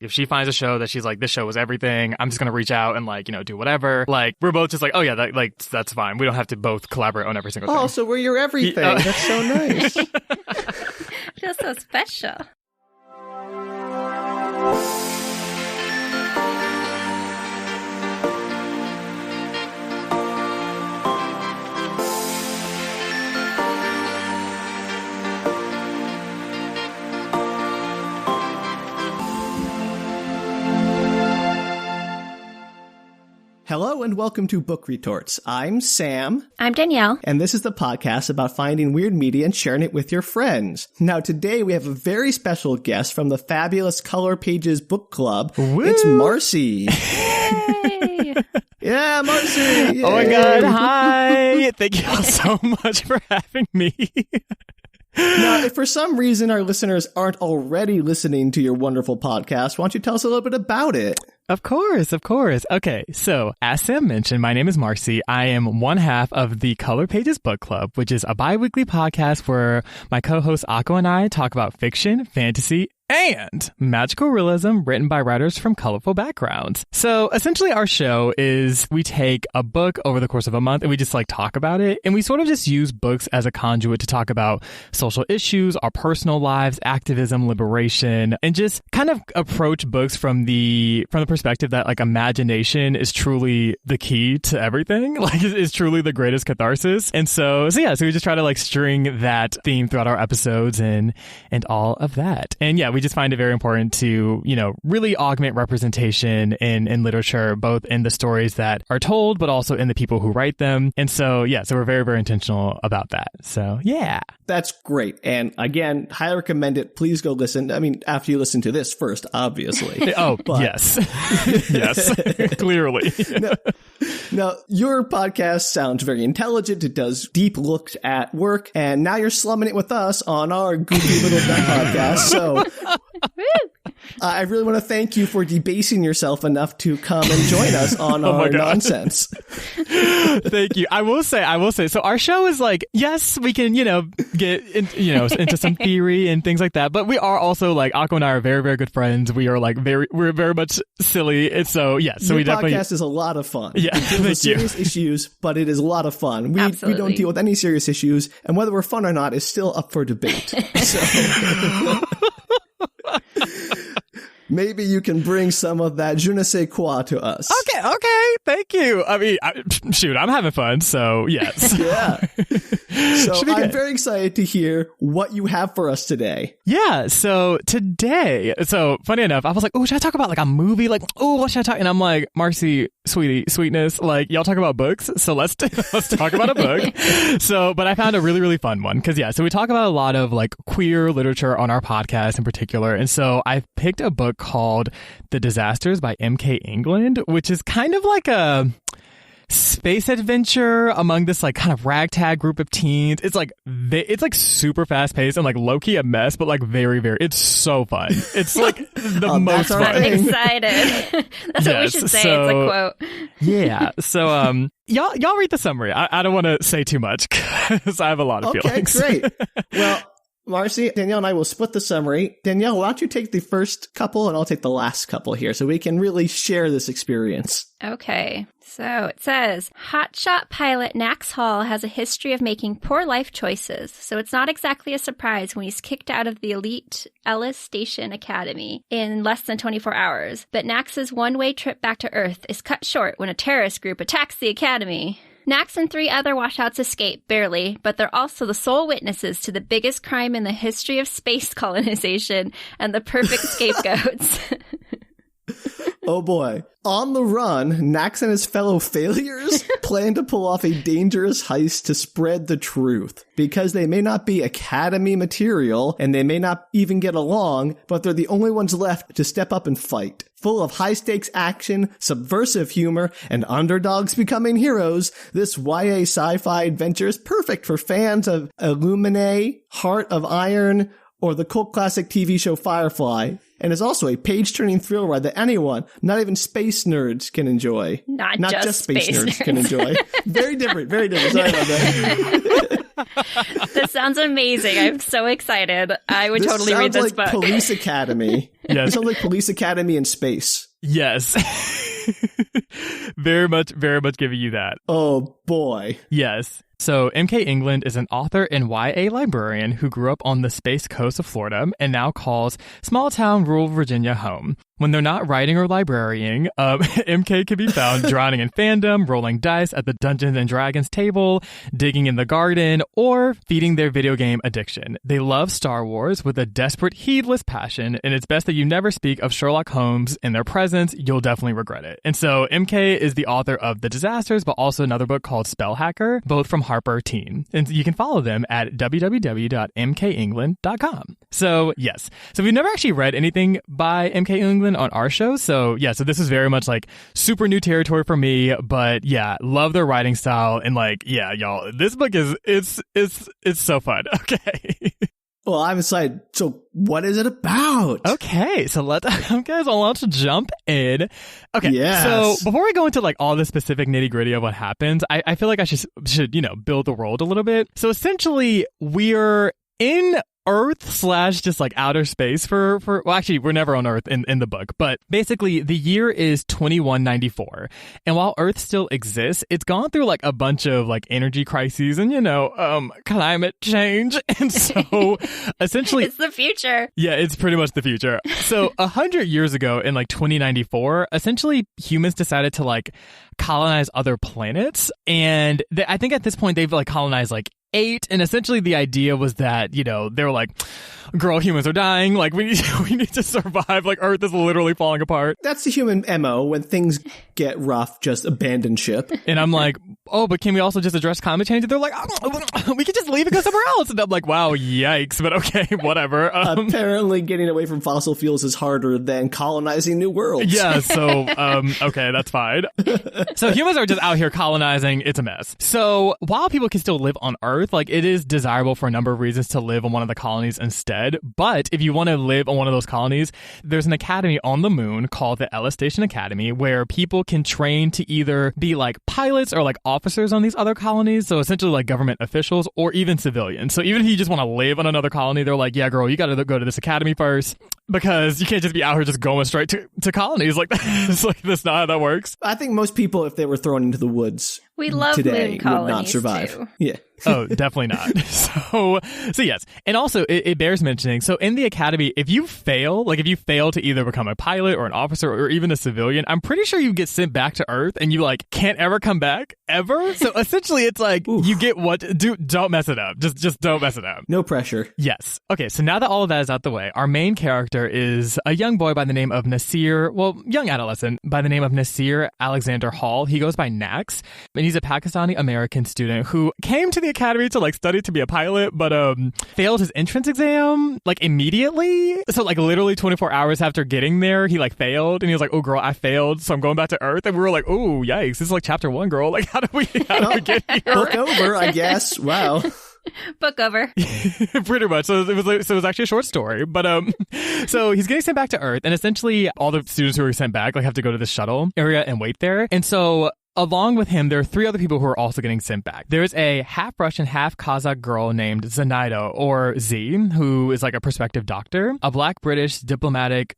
If she finds a show that she's like, this show was everything, I'm just going to reach out and like, do whatever. Like, we're both just like, oh yeah, that's fine. We don't have to both collaborate on every single thing. Oh, so we're your everything. That's so nice. Feels so special. Hello and welcome to Book Retorts. I'm Sam. I'm Danielle. And this is the podcast about finding weird media and sharing it with your friends. Now today we have a very special guest from the fabulous Color Pages Book Club. Woo! It's Marci. Yay! Yeah, Marci! Yay. Oh my God, hi! Thank you all so much for having me. Now, if for some reason our listeners aren't already listening to your wonderful podcast, why don't you tell us a little bit about it? Of course. Okay, so as Sam mentioned, my name is Marci. I am one half of the Color Pages Book Club, which is a bi-weekly podcast where my co-host Akko and I talk about fiction, fantasy, and magical realism written by writers from colorful backgrounds. So essentially our show is we take a book over the course of a month and we just like talk about it. And we sort of just use books as a conduit to talk about social issues, our personal lives, activism, liberation, and just kind of approach books from the perspective that like imagination is truly the key to everything. Like is truly the greatest catharsis. And so we just try to like string that theme throughout our episodes and all of that. And yeah, we just find it very important to, really augment representation in literature, both in the stories that are told, but also in the people who write them. And so we're very, very intentional about that. So, yeah. That's great. And again, highly recommend it. Please go listen. I mean, after you listen to this first, obviously. Yes. Yes, clearly. Now, your podcast sounds very intelligent. It does deep looks at work. And now you're slumming it with us on our goofy little podcast. So I really want to thank you for debasing yourself enough to come and join us on our nonsense. Thank you. I will say, so our show is like, yes, we can, get into some theory and things like that. But we are also like, Akko and I are very, very good friends. We are like we're very much silly. And so, yes. So your we definitely. podcast is a lot of fun. Yeah. It deals with serious issues, but it is a lot of fun. We don't deal with any serious issues. And whether we're fun or not is still up for debate. So. Maybe you can bring some of that je ne sais quoi to us. Okay. Thank you. I mean, I'm having fun, so yes. Yeah. So I'm very excited to hear what you have for us today. Yeah, so today, funny enough, I was like, oh, should I talk about like a movie? Like, oh, what should I talk? And I'm like, Marci, sweetness, like y'all talk about books, so let's talk about a book. But I found a really, really fun one because so we talk about a lot of like queer literature on our podcast in particular. And so I picked a book called The Disasters by M.K. England, which is kind of like a space adventure among this like kind of ragtag group of teens. It's like super fast paced and like low key a mess, but like very, very. It's so fun. It's like the most fun. I'm excited. That's what we should say. It's a quote. Yeah. So y'all read the summary. I don't want to say too much because I have a lot of feelings. Okay, great. Well, Marci, Danielle and I will split the summary. Danielle, why don't you take the first couple and I'll take the last couple here so we can really share this experience. Okay. So it says, hotshot pilot Nax Hall has a history of making poor life choices, so it's not exactly a surprise when he's kicked out of the elite Ellis Station Academy in less than 24 hours. But Nax's one-way trip back to Earth is cut short when a terrorist group attacks the academy. Nax and 3 other washouts escape, barely, but they're also the sole witnesses to the biggest crime in the history of space colonization and the perfect scapegoats. Oh boy. On the run, Nax and his fellow failures plan to pull off a dangerous heist to spread the truth. Because they may not be academy material, and they may not even get along, but they're the only ones left to step up and fight. Full of high-stakes action, subversive humor, and underdogs becoming heroes, this YA sci-fi adventure is perfect for fans of Illuminae, Heart of Iron, or the cult classic TV show Firefly, and is also a page-turning thrill ride that anyone, not even space nerds, can enjoy. Not just space nerds can enjoy. Very different, very different. Sorry about that. This sounds amazing. I'm so excited. I would totally read this book. Police Academy. Yes. It sounds like Police Academy in space. Yes. Very much giving you that. Oh, boy. Yes. So MK England is an author and YA librarian who grew up on the Space Coast of Florida and now calls small-town rural Virginia home. When they're not writing or librarying, MK can be found drowning in fandom, rolling dice at the Dungeons and Dragons table, digging in the garden, or feeding their video game addiction. They love Star Wars with a desperate, heedless passion, and it's best that you never speak of Sherlock Holmes in their presence. You'll definitely regret it. And so MK is the author of The Disasters, but also another book called Spell Hacker, both from Harper Teen. And you can follow them at www.mkengland.com. So, yes. So we've never actually read anything by MK England on our show. So, yeah, so this is very much like super new territory for me. But yeah, love their writing style. And like, yeah, y'all, this book is, it's so fun. Okay. Well, I'm excited. So what is it about? Okay, so guys, let's jump in. Okay, yes. So before we go into like all the specific nitty gritty of what happens, I feel like I should build the world a little bit. So essentially, we're in Earth / just like outer space for well, actually we're never on Earth in the book, but basically the year is 2194, and while Earth still exists, it's gone through like a bunch of like energy crises and climate change, and so essentially it's the future. Yeah, it's pretty much the future. So 100 years ago in like 2094, essentially humans decided to like colonize other planets, and I think at this point they've like colonized like 8, and essentially the idea was that, they were like, girl, humans are dying, like we need to survive, like Earth is literally falling apart. That's the human MO. When things get rough, just abandon ship. And I'm like, oh, but can we also just address climate change? And they're like, we could just leave and go somewhere else. And I'm like, wow, yikes, but okay, whatever. Apparently getting away from fossil fuels is harder than colonizing new worlds. Yeah, so, okay, that's fine. So humans are just out here colonizing. It's a mess. So while people can still live on Earth, like it is desirable for a number of reasons to live on one of the colonies instead. But if you want to live on one of those colonies, there's an academy on the moon called the Ellis Station Academy where people can train to either be like pilots or like officers on these other colonies. So essentially like government officials or even civilians. So even if you just want to live on another colony, they're like, yeah, girl, you got to go to this academy first, because you can't just be out here just going straight to colonies. Like, it's like, that's not how that works. I think most people, if they were thrown into the woods we love today, moon colonies would not survive. Too. Yeah. Oh, definitely not. So yes. And also, it bears mentioning, so in the academy, if you fail to either become a pilot or an officer or even a civilian, I'm pretty sure you get sent back to Earth and you like can't ever come back ever. So essentially it's like, you get don't mess it up. Just don't mess it up. No pressure. Yes. Okay, so now that all of that is out the way, our main character is a young boy by the name of young adolescent by the name of Nasir Alexander Hall. He goes by Nax, and he's a Pakistani American student who came to the academy to like study to be a pilot, but failed his entrance exam like immediately. So like literally 24 hours after getting there, he like failed, and he was like, oh girl, I failed, so I'm going back to Earth. And we were like, oh yikes, this is like chapter 1, girl. Like how do we get here? Book over, I guess. Wow. Book over. Pretty much. So it was actually a short story, but so he's getting sent back to Earth, and essentially all the students who are sent back like have to go to the shuttle area and wait there. And so along with him, there are 3 other people who are also getting sent back. There's a half Russian, half Kazakh girl named Zenaida, or Z, who is like a prospective doctor, a black British diplomatic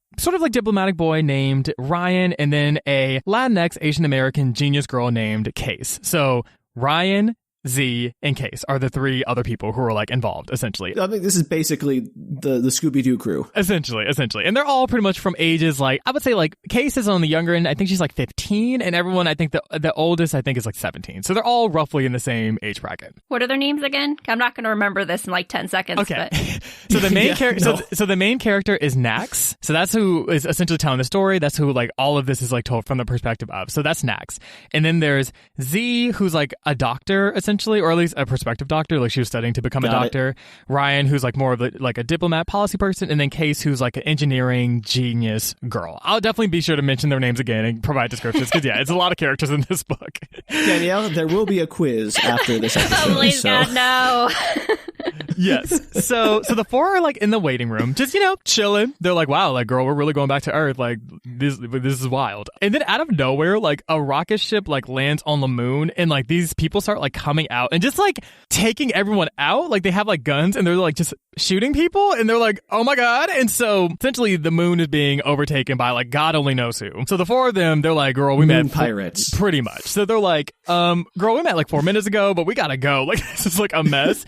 boy named Ryan, and then a Latinx Asian American genius girl named Case. So Ryan, Z, and Case are the 3 other people who are like involved, essentially. I think this is basically the Scooby-Doo crew. Essentially. And they're all pretty much from ages like, I would say like Case is on the younger end. I think she's like 15, and everyone, I think the oldest I think is like 17. So they're all roughly in the same age bracket. What are their names again? I'm not going to remember this in like 10 seconds. Okay. So the main so the main character is Nax. So that's who is essentially telling the story. That's who like all of this is like told from the perspective of. So that's Nax. And then there's Z, who's like a doctor essentially, or at least a prospective doctor. Like she was studying to become a doctor. Ryan, who's like more of like a diplomat policy person, and then Case, who's like an engineering genius girl. I'll definitely be sure to mention their names again and provide descriptions, because yeah, it's a lot of characters in this book. Danielle, there will be a quiz after this episode. Oh, please God, no. Yes. So the four are like in the waiting room, just, chilling. They're like, wow, like, girl, we're really going back to Earth. Like, this is wild. And then out of nowhere, like, a rocket ship like lands on the moon, and like these people start like coming out and just like taking everyone out. Like, they have like guns and they're like just shooting people, and they're like, oh my god. And so essentially the moon is being overtaken by like God only knows who. So the four of them, they're like, girl, we moon met pirates. Pretty much. So they're like, girl, we met like 4 minutes ago, but we gotta go. Like, this is like a mess.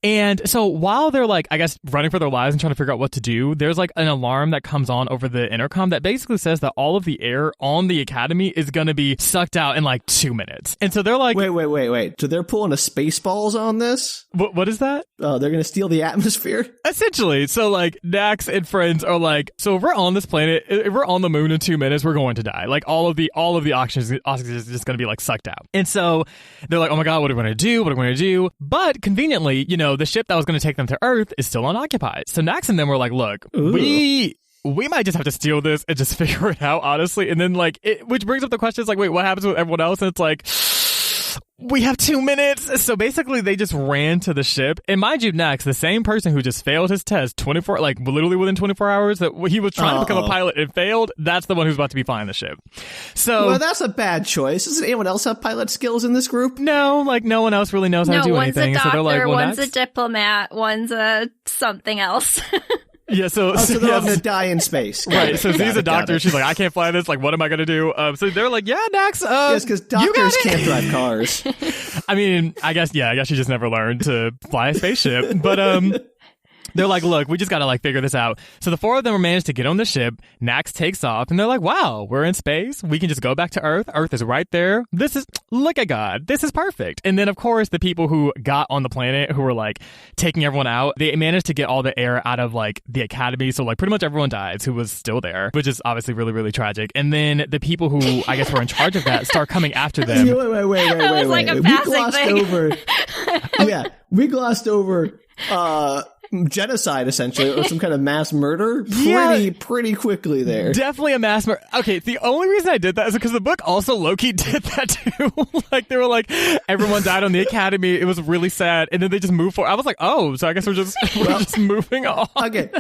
And so while they're like, I guess, running for their lives and trying to figure out what to do, there's like an alarm that comes on over the intercom that basically says that all of the air on the academy is gonna be sucked out in like 2 minutes. And so they're like, wait. So they're pulling a Spaceballs on this? What is that? They're gonna steal the atmosphere? Essentially. So like Nax and friends are like, so if we're on this planet, if we're on the moon in 2 minutes, we're going to die. Like, all of the oxygen is just gonna be like sucked out. And so they're like, oh my god, what are we gonna do? What are we gonna do? But conveniently, the ship that was gonna take them to Earth is still unoccupied. So Nax and them were like, look, we might just have to steal this and just figure it out, honestly. And then like, which brings up the question is like, wait, what happens with everyone else? And it's like, we have 2 minutes. So basically they just ran to the ship. And mind you, Nax, the same person who just failed his test literally within 24 hours, that he was trying to become a pilot and failed, that's the one who's about to be flying the ship. So, well, that's a bad choice. Doesn't anyone else have pilot skills in this group? No, like, no one else really knows how to do anything. One's a doctor, so they're like, well, one's Nax? a diplomat, one's a something else. Yeah, so they're all going to die in space. Right, so Z's a doctor. She's like, I can't fly this. Like, what am I going to do? So they're like, yeah, Nax, yes, because doctors can't drive cars. I mean, I guess she just never learned to fly a spaceship. But they're like, look, we just got to like figure this out. So the four of them managed to get on the ship. Nax takes off, and they're like, wow, we're in space. We can just go back to Earth. Earth is right there. Look at God. This is perfect. And then, of course, the people who got on the planet, who were like taking everyone out, they managed to get all the air out of like the academy. So like pretty much everyone dies who was still there, which is obviously really, really tragic. And then the people who I guess were in charge of that start coming after them. Wait. We glossed over genocide, essentially, or some kind of mass murder pretty quickly there. Definitely a mass murder. Okay, the only reason I did that is because the book also low-key did that too. Like, they were like, everyone died on the academy. It was really sad. And then they just moved forward. I was like, oh, so I guess we're just moving on. Okay,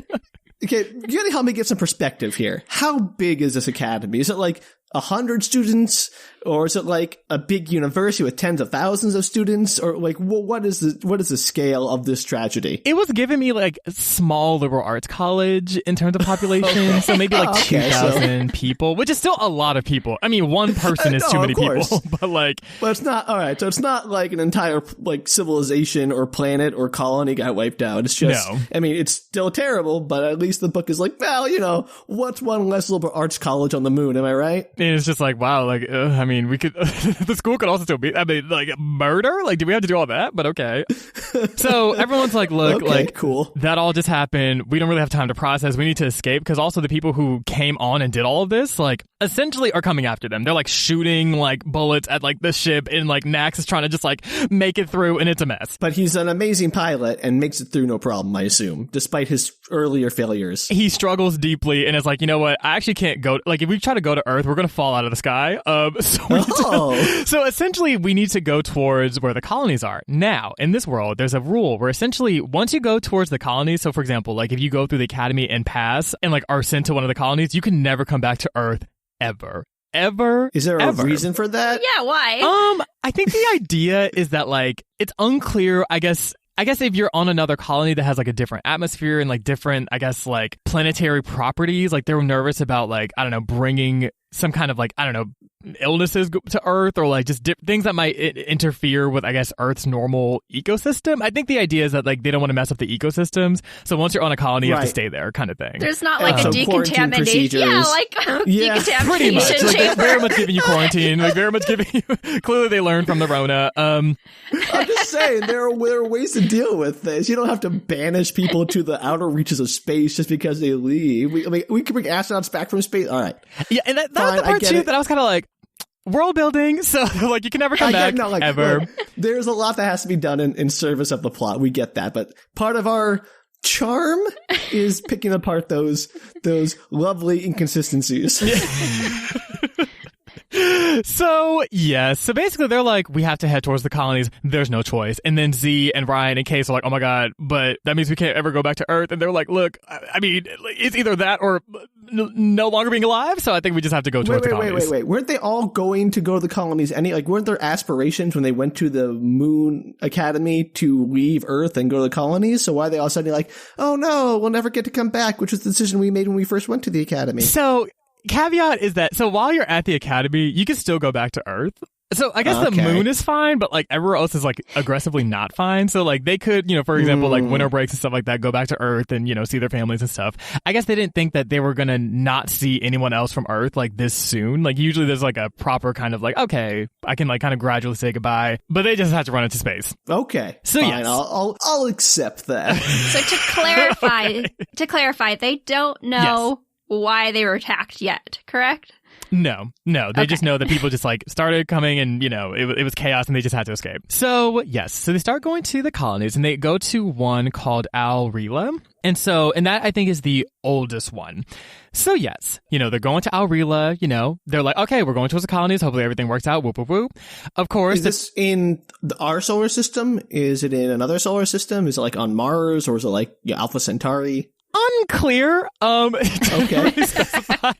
you gotta help me get some perspective here. How big is this academy? Is it like 100 students, or is it like a big university with tens of thousands of students, or like what is the scale of this tragedy? It was giving me like a small liberal arts college in terms of population, so maybe like 2,000 people, which is still a lot of people. I mean, one person is too many people, but it's not all right. So it's not like an entire like civilization or planet or colony got wiped out. It's just, no. I mean, it's still terrible, but at least the book is like, well, what's one less liberal arts college on the moon? Am I right? And it's just like, wow, like, I mean, we could, the school could also still be, I mean, like, murder? Like, do we have to do all that? But okay. So everyone's like, look, okay, like, cool. That all just happened. We don't really have time to process. We need to escape. Because also the people who came on and did all of this, like, essentially are coming after them. They're like shooting like bullets at like the ship, and like Nax is trying to just like make it through, and it's a mess. But he's an amazing pilot and makes it through no problem, I assume, despite his earlier failures. He struggles deeply and is like, you know what? I actually can't go. Like, if we try to go to Earth, we're gonna fall out of the sky. So essentially, we need to go towards where the colonies are. Now, in this world, there's a rule where essentially once you go towards the colonies, so for example, like if you go through the academy and pass and like are sent to one of the colonies, you can never come back to Earth ever. Is there a reason for that? Yeah, why? I think the idea is that like it's unclear, I guess if you're on another colony that has like a different atmosphere and like different, I guess, like planetary properties, like they're nervous about like, I don't know, bringing some kind of like, I don't know, illnesses to Earth, or like just things that might interfere with, I guess, Earth's normal ecosystem. I think the idea is that like they don't want to mess up the ecosystems. So once you're on a colony, you have to stay there, kind of thing. There's not like a decontamination. Yeah, like decontamination. Pretty much. Like, they're very much giving you quarantine. Like very much giving you. Clearly, they learned from the Rona. I'm just saying there are ways to deal with this. You don't have to banish people to the outer reaches of space just because they leave. We can bring astronauts back from space. All right. Yeah, and that was the part too that I was kind of like, world building, so like you can never come back ever. Look, there's a lot that has to be done in service of the plot. We get that, but part of our charm is picking apart those lovely inconsistencies. So, yes. So basically, they're like, we have to head towards the colonies. There's no choice. And then Z and Ryan and Case are like, oh my God, but that means we can't ever go back to Earth. And they're like, look, I mean, it's either that or no longer being alive. So I think we just have to go towards the colonies. Wait. Weren't they all going to go to the colonies? Weren't there aspirations when they went to the Moon Academy to leave Earth and go to the colonies? So why are they all suddenly like, oh no, we'll never get to come back, which was the decision we made when we first went to the Academy? So caveat is that, so while you're at the Academy, you can still go back to Earth. So I guess the moon is fine, but like everywhere else is like aggressively not fine. So like they could, for example, like winter breaks and stuff like that, go back to Earth and, see their families and stuff. I guess they didn't think that they were going to not see anyone else from Earth like this soon. Like usually there's like a proper kind of like, okay, I can like kind of gradually say goodbye, but they just have to run into space. Okay. So fine, yes. I'll accept that. So to clarify, they don't know why they were attacked yet, correct? No. They just know that people just like started coming and, it was chaos and they just had to escape. So, yes. So they start going to the colonies and they go to one called Alrila. And that I think is the oldest one. So, yes, they're going to Alrila, they're like, okay, we're going towards the colonies. Hopefully everything works out. Whoop, whoop, whoop. Of course. Is this in our solar system? Is it in another solar system? Is it like on Mars or is it like Alpha Centauri? Unclear. Okay. Really specify.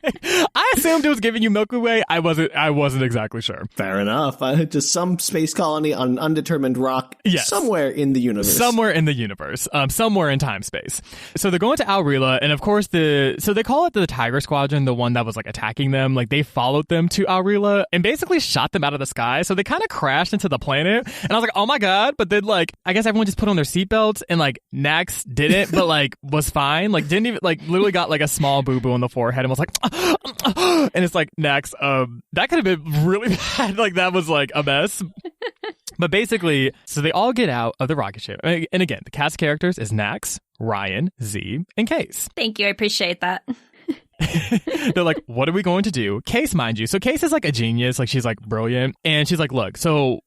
I assumed it was giving you Milky Way. I wasn't exactly sure. Fair enough. Just some space colony on an undetermined rock somewhere in the universe. Somewhere in the universe. Somewhere in time space. So they're going to Alrila, and of course so they call it the Tiger Squadron, the one that was like attacking them. Like they followed them to Alrila and basically shot them out of the sky. So they kind of crashed into the planet, and I was like, oh my God. But then like I guess everyone just put on their seatbelts, and like Nax didn't, but like was fine. Like didn't even like literally got like a small boo-boo on the forehead and was like and it's like Nax, that could have been really bad. Like that was like a mess. But basically, so they all get out of the rocket ship. And again, the cast of characters is Nax, Ryan, Z, and Case. Thank you. I appreciate that. They're like, what are we going to do? Case, mind you. So Case is like a genius. Like she's like brilliant. And she's like, look, so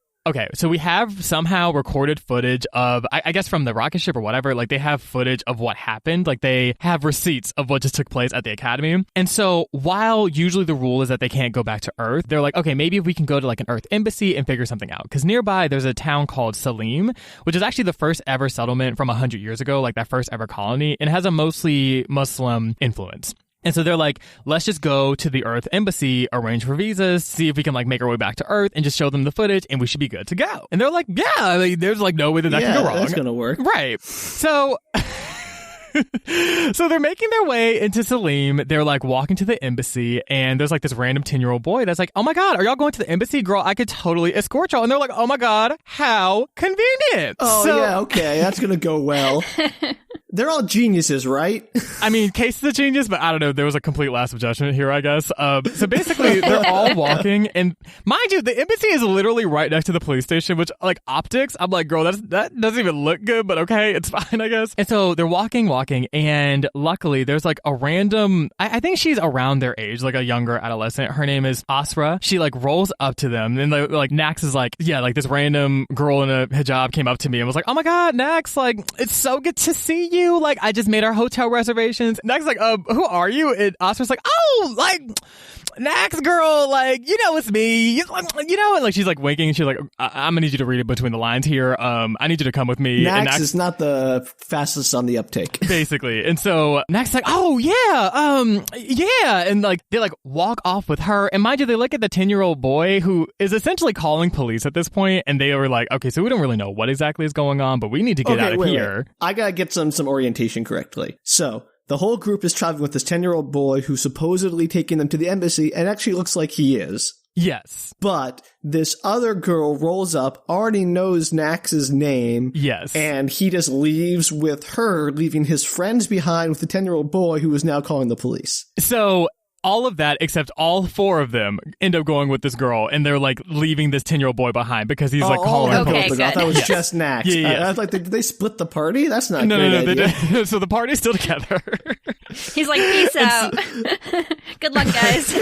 we have somehow recorded footage of, I guess from the rocket ship or whatever, like they have footage of what happened. Like they have receipts of what just took place at the Academy. And so while usually the rule is that they can't go back to Earth, they're like, okay, maybe if we can go to like an Earth embassy and figure something out. Because nearby there's a town called Salim, which is actually the first ever settlement from 100 years ago, like that first ever colony, and has a mostly Muslim influence. And so they're like, let's just go to the Earth embassy, arrange for visas, see if we can like make our way back to Earth and just show them the footage and we should be good to go. And they're like, yeah, there's like no way that can go wrong. That's going to work. Right. So So they're making their way into Salim. They're like walking to the embassy, and there's like this random 10-year-old boy that's like, oh my God, are y'all going to the embassy? Girl, I could totally escort y'all. And they're like, oh my God, how convenient. Oh, yeah, okay, that's going to go well. They're all geniuses, right? I mean, Case is a genius, but I don't know. There was a complete lapse of judgment here, I guess. So basically, they're all walking. And mind you, the embassy is literally right next to the police station, which, like, optics, I'm like, girl, that doesn't even look good, but okay, it's fine, I guess. And so they're walking, and luckily, there's, like, a random, I think she's around their age, like a younger adolescent. Her name is Asra. She, like, rolls up to them. And, like, Nax is like, yeah, like, this random girl in a hijab came up to me and was like, oh my God, Nax, like, it's so good to see you. Like, I just made our hotel reservations. Nax like, who are you? And Oscar's like, oh, like, Nax girl, like, you know, it's me. You know, and like, she's like winking, and she's like, I'm gonna need you to read it between the lines here. I need you to come with me. Nax is not the fastest on the uptake. Basically. And so Nax's like, oh, yeah. And like, they like walk off with her. And mind you, they look at the 10-year-old boy who is essentially calling police at this point, and they were like, okay, so we don't really know what exactly is going on, but we need to get out of here. Wait. I gotta get some orientation correctly. So, the whole group is traveling with this 10-year-old boy who's supposedly taking them to the embassy, and actually looks like he is. Yes. But this other girl rolls up, already knows Nax's name. Yes. And he just leaves with her, leaving his friends behind with the 10-year-old boy who is now calling the police. So all of that, except all four of them end up going with this girl, and they're like leaving this 10-year-old boy behind because he's like calling her. Okay, I thought it was just Nax. Yeah. I was like, did they split the party? That's not no, good. No. So the party's still together. He's like, peace out. Good luck, guys.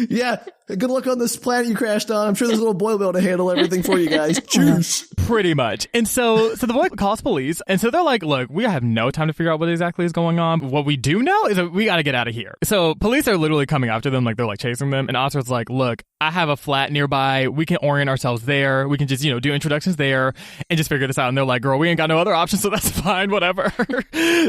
Yeah. Good luck on this planet you crashed on. I'm sure this little boy will be able to handle everything for you guys. Cheers. Pretty much. And so the boy calls police, and so they're like, look, we have no time to figure out what exactly is going on. What we do know is that we got to get out of here. So police are literally coming after them, like they're like chasing them, and Oscar's like, look, I have a flat nearby. We can orient ourselves there. We can just, do introductions there and just figure this out. And they're like, girl, we ain't got no other options, so that's fine, whatever.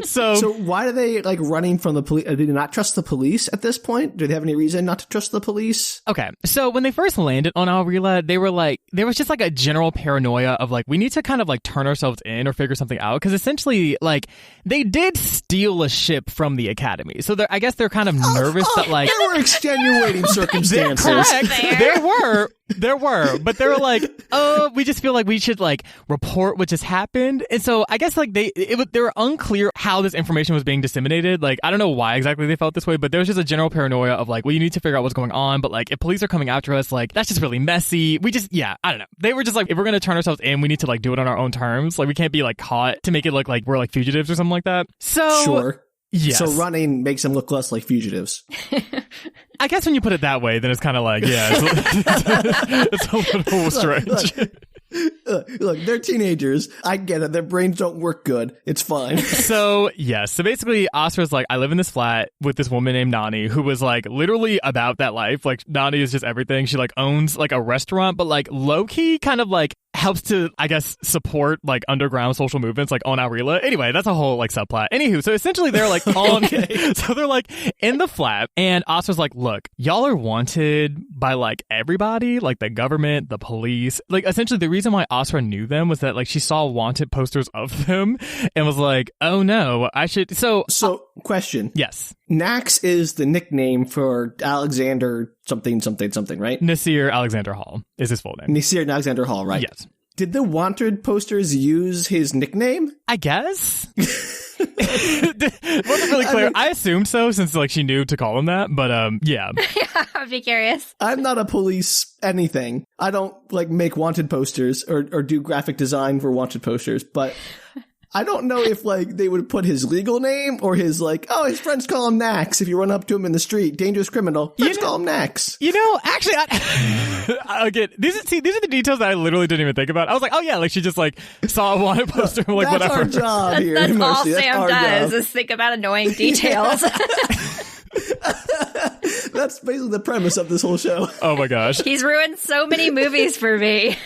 So why are they like running from the police? Do they not trust the police at this point? Do they have any reason not to trust the police? Okay, so when they first landed on Alrila, they were like, there was just like a general paranoia of like, we need to kind of like turn ourselves in or figure something out, because essentially like they did steal a ship from the academy. So I guess they're kind of nervous that like there were extenuating circumstances. Correct. There were, but they were like, oh, we just feel like we should like report what just happened. And so I guess like they were unclear how this information was being disseminated. Like, I don't know why exactly they felt this way, but there was just a general paranoia of like, well, you need to figure out what's going on. But like, if police are coming after us, like, that's just really messy. I don't know. They were just like, if we're going to turn ourselves in, we need to like do it on our own terms. Like, we can't be like caught to make it look like we're like fugitives or something like that. So sure. Yes. So running makes them look less like fugitives. I guess when you put it that way, then it's kind of like, yeah, it's a little strange. Look, they're teenagers. I get it. Their brains don't work good. It's fine. So, yes. So basically, Asra's like, I live in this flat with this woman named Nani, who was like literally about that life. Like, Nani is just everything. She like owns like a restaurant, but like low-key kind of like helps to, I guess, support like underground social movements like on Alrila. Anyway, that's a whole like subplot. Anywho, so essentially they're like on, so they're like in the flat, and Asra's like, look, y'all are wanted by like everybody, like the government, the police. Like essentially the reason why Asra knew them was that like she saw wanted posters of them and was like, oh no, I should. So question. Yes. Nax is the nickname for Alexander something, right? Nasir Alexander Hall is his full name. Nasir Alexander Hall, right? Yes. Did the wanted posters use his nickname? I guess. It wasn't really clear. I assumed so, since like she knew to call him that, but yeah. I'd be curious. I'm not a police anything. I don't like make wanted posters or do graphic design for wanted posters, but I don't know if like they would put his legal name or his like, oh, his friends call him Nax. If you run up to him in the street, dangerous criminal, friends call him Nax. Actually, again, these are the details that I literally didn't even think about. I was like, oh yeah, like she just like saw a wanted poster, like that's whatever. Our job here, that's Marci. all That's Sam our does job. is think about annoying details. That's basically the premise of this whole show. Oh my gosh. He's ruined so many movies for me.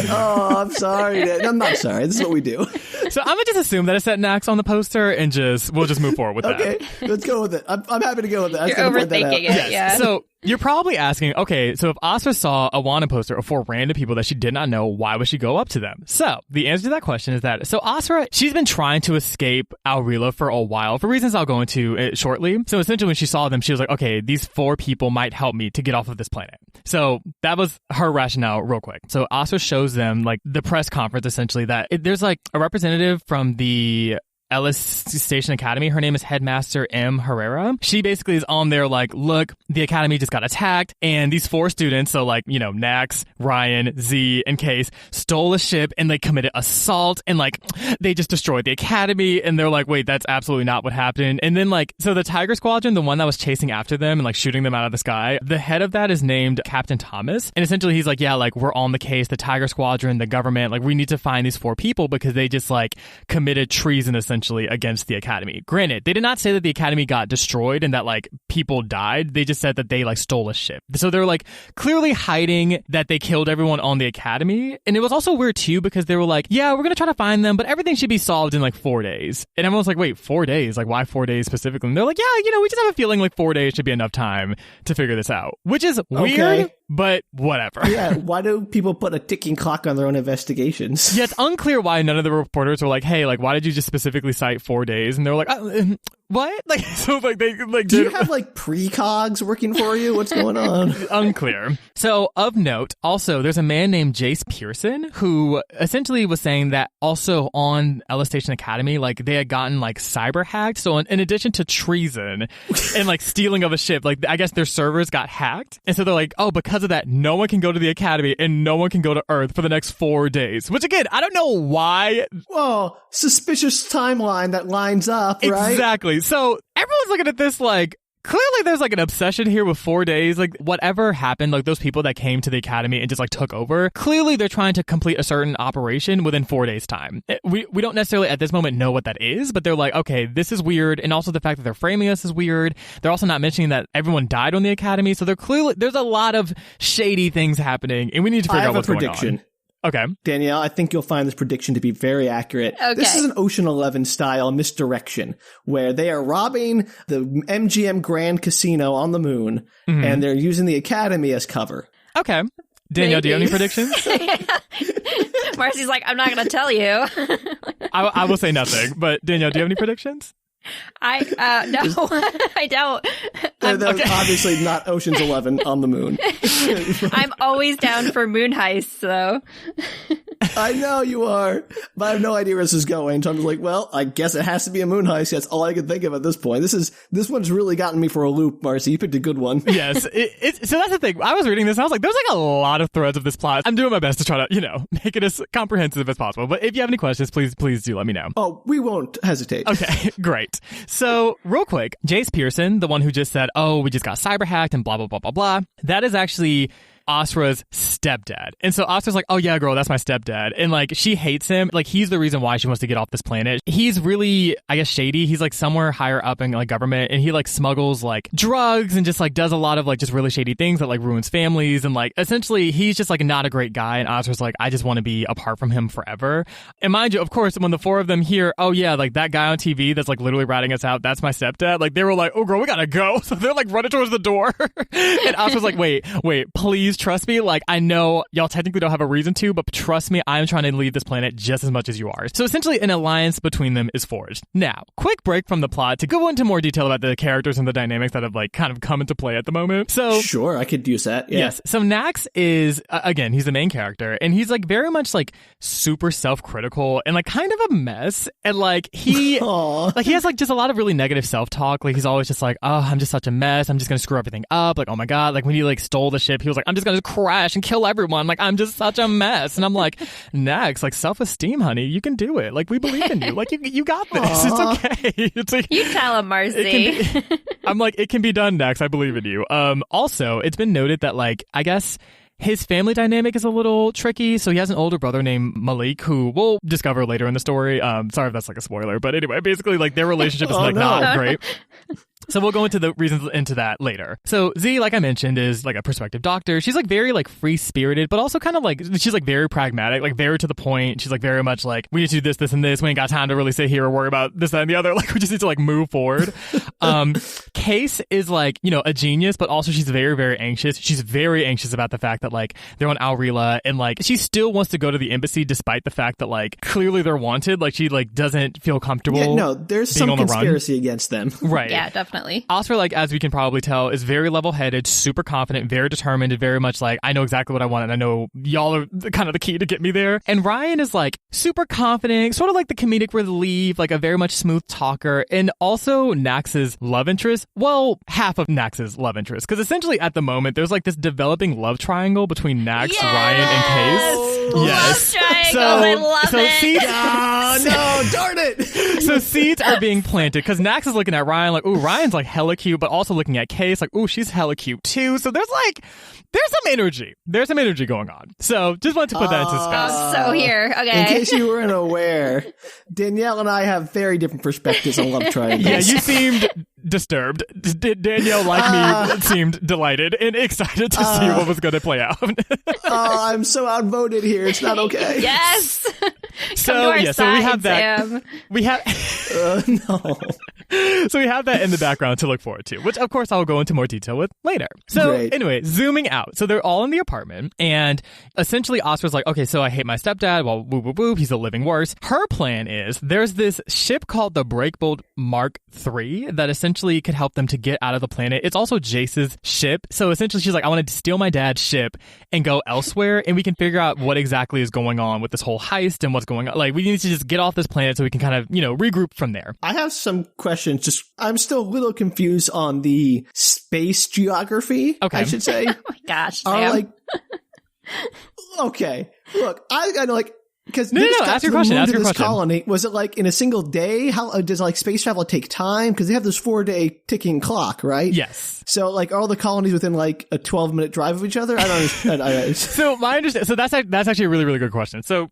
Oh, I'm sorry. I'm not sorry. This is what we do. So I'm gonna just assume that it said Nax on the poster and we'll just move forward with that. Okay, let's go with it. I'm happy to go with that. You're overthinking it, yeah. So you're probably asking, okay, so if Asra saw a wanted poster of 4 random people that she did not know, why would she go up to them? So the answer to that question is that, so Asra, she's been trying to escape Alrila for a while, for reasons I'll go into shortly. So essentially when she saw them, she was like, okay, these 4 people might help me to get off of this planet. So that was her rationale real quick. So Asra shows them like the press conference, essentially, that there's like a representative from the Ellis Station Academy. Her name is Headmaster M. Herrera. She basically is on there like, look, the academy just got attacked, and these 4 students, so like, Nax, Ryan, Z, and Case, stole a ship, and they committed assault, and like, they just destroyed the academy, and they're like, wait, that's absolutely not what happened. And then like, so the Tiger Squadron, the one that was chasing after them and like shooting them out of the sky, the head of that is named Captain Thomas, and essentially he's like, yeah, like, we're on the case, the Tiger Squadron, the government, like, we need to find these 4 people because they just like committed treason essentially against the academy. Granted, they did not say that the academy got destroyed and that like people died. They just said that they like stole a ship. So they're like clearly hiding that they killed everyone on the academy. And it was also weird too because they were like, yeah, we're gonna try to find them, but everything should be solved in like 4 days. And everyone was like, wait, 4 days? Like, why 4 days specifically? And they're like, yeah, we just have a feeling like 4 days should be enough time to figure this out, which is weird. But whatever. Yeah, why do people put a ticking clock on their own investigations? Yeah, it's unclear why none of the reporters were like, hey, like, why did you just specifically cite 4 days? And they were like, what? Like, so like they like. Do you have like precogs working for you? What's going on? Unclear. So of note, also, there's a man named Jace Pearson who essentially was saying that also on Ellis Station Academy, like they had gotten like cyber hacked. So in addition to treason and like stealing of a ship, like I guess their servers got hacked. And so they're like, oh, because of that, no one can go to the academy and no one can go to Earth for the next 4 days. Which again, I don't know why. Whoa, suspicious timeline that lines up, right? Exactly. So everyone's looking at this like, clearly there's like an obsession here with 4 days. Like whatever happened, like those people that came to the academy and just like took over, clearly they're trying to complete a certain operation within 4 days time. We don't necessarily at this moment know what that is, but they're like, okay, this is weird. And also the fact that they're framing us is weird. They're also not mentioning that everyone died on the academy. So there's a lot of shady things happening and we need to figure out what's going on. Okay. Danielle, I think you'll find this prediction to be very accurate. Okay. This is an Ocean 11 style misdirection where they are robbing the MGM Grand Casino on the moon and they're using the academy as cover. Okay. Danielle, do you have any predictions? Marci's like, I'm not going to tell you. I will say nothing, but Danielle, do you have any predictions? No, I don't. They're obviously not Ocean's 11 on the moon. I'm always down for moon heists, though. I know you are, but I have no idea where this is going. So I'm just like, well, I guess it has to be a moon heist. That's all I can think of at this point. This one's really gotten me for a loop, Marci. You picked a good one. Yes. So that's the thing. I was reading this and I was like, there's like a lot of threads of this plot. I'm doing my best to try to, make it as comprehensive as possible. But if you have any questions, please do let me know. Oh, we won't hesitate. Okay, great. So real quick, Jace Pearson, the one who just said, oh, we just got cyber hacked and blah, blah, blah, blah, blah. That is actually Asra's stepdad. And so Asra's like, oh yeah, girl, that's my stepdad. And like, she hates him. Like, he's the reason why she wants to get off this planet. He's really, I guess, shady. He's like somewhere higher up in like government and he like smuggles like drugs and just like does a lot of like just really shady things that like ruins families. And like, essentially, he's just like not a great guy. And Asra's like, I just want to be apart from him forever. And mind you, of course, when the four of them hear, oh yeah, like that guy on TV that's like literally ratting us out, that's my stepdad. Like, they were like, oh girl, we gotta go. So they're like running towards the door. And Asra's like, wait, please trust me. Like, I know y'all technically don't have a reason to, but trust me, I'm trying to leave this planet just as much as you are. So essentially, an alliance between them is forged. Now, quick break from the plot to go into more detail about the characters and the dynamics that have like kind of come into play at the moment. So sure, I could use that. Yeah. Yes. So Nax is again, he's the main character, and he's like very much like super self-critical and like kind of a mess. And like he has like just a lot of really negative self-talk. Like, he's always just like, oh, I'm just such a mess. I'm just gonna screw everything up. Like, oh my god. Like, when he like stole the ship, he was like, I'm just gonna crash and kill everyone. Like, I'm just such a mess. And I'm like, Nax, like, self-esteem, honey, you can do it. Like, we believe in you. Like, you got this. Aww. It's okay. It's like, you tell him, Marci. I'm like, it can be done, Nax. I believe in you. Also, it's been noted that like, I guess his family dynamic is a little tricky. So he has an older brother named Malik, who we'll discover later in the story. Sorry if that's like a spoiler, but anyway, basically like their relationship is not great. So we'll go into the reasons into that later. So Z, like I mentioned, is like a prospective doctor. She's like very like free-spirited, but also kind of like, she's like very pragmatic, like very to the point. She's like very much like, we need to do this, this, and this. We ain't got time to really sit here or worry about this, that, and the other. Like, we just need to like move forward. Case is like, a genius, but also she's very, very anxious. She's very anxious about the fact that like they're on Aurela, and like she still wants to go to the embassy despite the fact that like clearly they're wanted. Like, she like doesn't feel comfortable. Yeah, no, there's some conspiracy against them. Right. Yeah, definitely. Asra, like, as we can probably tell, is very level-headed, super confident, very determined, and very much like, I know exactly what I want, and I know y'all are kind of the key to get me there. And Ryan is like super confident, sort of like the comedic relief, like a very much smooth talker, and also Nax's love interest. Well, half of Nax's love interest, because essentially at the moment there's like this developing love triangle between Nax, Ryan, and Case. Yes, love triangle. I love it. Seeds, no, darn it. So seeds are being planted because Nax is looking at Ryan like, ooh, Ryan's like hella cute, but also looking at Case like, ooh, she's hella cute too. So there's some energy. There's some energy going on. So just wanted to put that into space. So here, okay. In case you weren't aware, Danielle and I have very different perspectives on love triangles. Yeah, you seemed disturbed. Danielle, like me, seemed delighted and excited to see what was going to play out. I'm so outvoted here. It's not okay. Yes. So we have that. Sam. We have no. So we have that in the background to look forward to, which of course I'll go into more detail with later. So anyway, zooming out. So they're all in the apartment, and essentially Asra's like, okay, so I hate my stepdad. Well, whoop, whoop, whoop, he's a living worse. Her plan is there's this ship called the Breakbolt Mark III that essentially could help them to get out of the planet. It's also Jace's ship. So essentially she's like, I want to steal my dad's ship and go elsewhere, and we can figure out what exactly is going on with this whole heist and what's going on. Like, we need to just get off this planet so we can kind of, regroup from there. I have some questions. I'm still a little confused on the space geography, I should say. Oh my gosh, Sam. Okay. Look, I know, like, Because No, ask your question. Ask your question. Colony, was it like in a single day? How does like space travel take time? Because they have this 4-day ticking clock, right? Yes. So like all the colonies within like a 12-minute drive of each other? I don't understand. So that's actually a really, really good question. So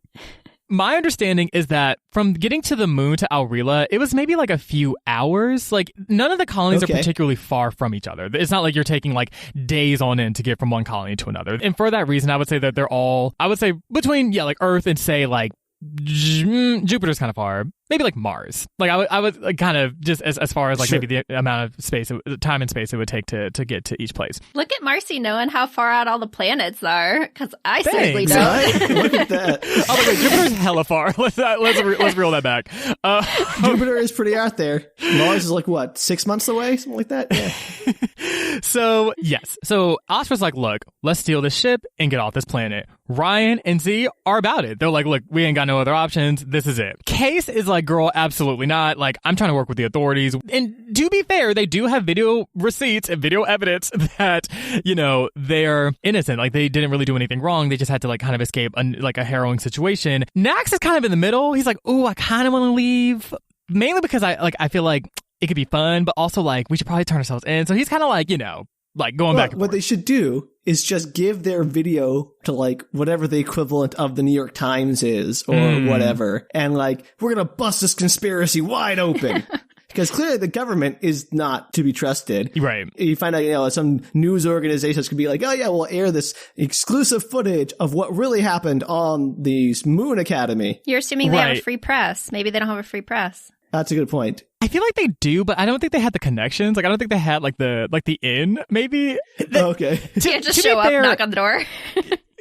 my understanding is that from getting to the moon to Aurela, it was maybe like a few hours. Like none of the colonies are particularly far from each other. It's not like you're taking like days on end to get from one colony to another. And for that reason, I would say that they're all, I would say between, like Earth and say like Jupiter's kind of far. Maybe like Mars. Like I would like, kind of just as far as like maybe the amount of space, time and space it would take to get to each place. Look at Marci knowing how far out all the planets are, because I certainly don't. Right? Look at that. Oh, wait, Jupiter's hella far. Let's reel that back. Jupiter is pretty out there. Mars is like what, 6 months away, something like that. Yeah. So yes. So Oscar's like, look, let's steal this ship and get off this planet. Ryan and Z are about it. They're like, look, we ain't got no other options. This is it. Case is like, girl, absolutely not. Like, I'm trying to work with the authorities. And to be fair, they do have video receipts and video evidence that, they're innocent. Like, they didn't really do anything wrong. They just had to like kind of escape a harrowing situation. Nax is kind of in the middle. He's like, ooh, I kind of want to leave. Mainly because I feel like it could be fun, but also like we should probably turn ourselves in. So he's kind of like, like going back and what forth. they should do is just give their video to like whatever the equivalent of the New York Times is or whatever. And like, we're going to bust this conspiracy wide open. Because clearly the government is not to be trusted. Right. You find out, some news organizations could be like, oh yeah, we'll air this exclusive footage of what really happened on the Moon Academy. You're assuming they have a free press. Maybe they don't have a free press. That's a good point. I feel like they do, but I don't think they had the connections. Like, I don't think they had like the in, maybe. Okay. Yeah, just show up, knock on the door.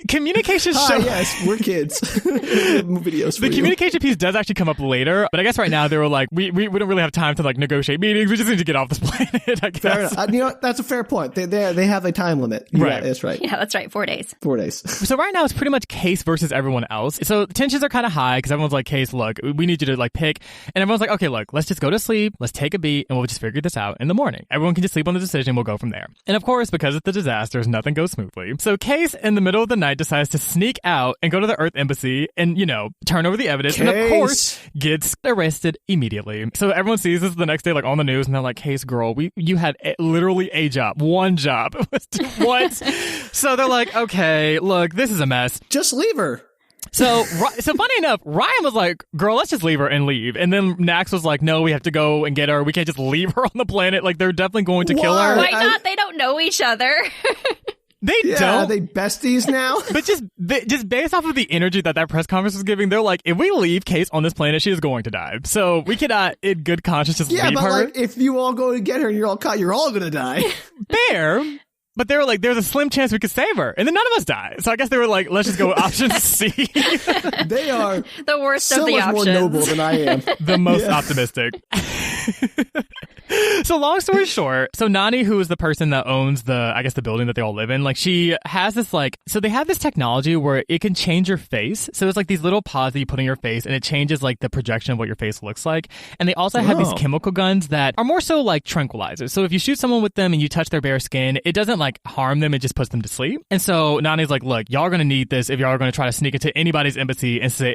Communication show. Yes, we're kids. Videos for the communication piece does actually come up later, but I guess right now they were like, we don't really have time to like negotiate meetings. We just need to get off this planet. I guess. Fair enough. That's a fair point. They have a time limit. Right. Yeah, that's right. Yeah, that's right. 4 days. 4 days. So right now it's pretty much Case versus everyone else. So tensions are kind of high because everyone's like, Case, look, we need you to like pick. And everyone's like, okay, look, let's just go to sleep. Let's take a beat and we'll just figure this out in the morning. Everyone can just sleep on the decision. We'll go from there. And of course, because it's the disasters, nothing goes smoothly. So Case in the middle of the night decides to sneak out and go to the Earth Embassy and, turn over the evidence. Case. And of course, gets arrested immediately. So everyone sees this the next day, like on the news, and they're like, Case, girl, you had literally a job. One job. What? So they're like, okay, look, this is a mess. Just leave her. So funny enough, Ryan was like, girl, let's just leave her and leave. And then Nax was like, no, we have to go and get her. We can't just leave her on the planet. Like, they're definitely going to kill her. Why not? They don't know each other. They don't. Are they besties now? But just based off of the energy that press conference was giving, they're like, if we leave Case on this planet, she is going to die. So we cannot, in good conscience, just leave her. Yeah, but like, if you all go to get her and you're all caught, you're all going to die. Fair. But they were like, there's a slim chance we could save her. And then none of us die. So I guess they were like, let's just go with option C. They are the worst so of the much options. more noble than I am. The most optimistic. So long story short, so Nani, who is the person that owns the building that they all live in, like she has this so they have this technology where it can change your face. So it's like these little pods that you put in your face and it changes like the projection of what your face looks like. And they also have these chemical guns that are more so like tranquilizers. So if you shoot someone with them and you touch their bare skin, it doesn't like harm them. It just puts them to sleep. And so Nani's like, look, y'all are going to need this if y'all are going to try to sneak into anybody's embassy and say,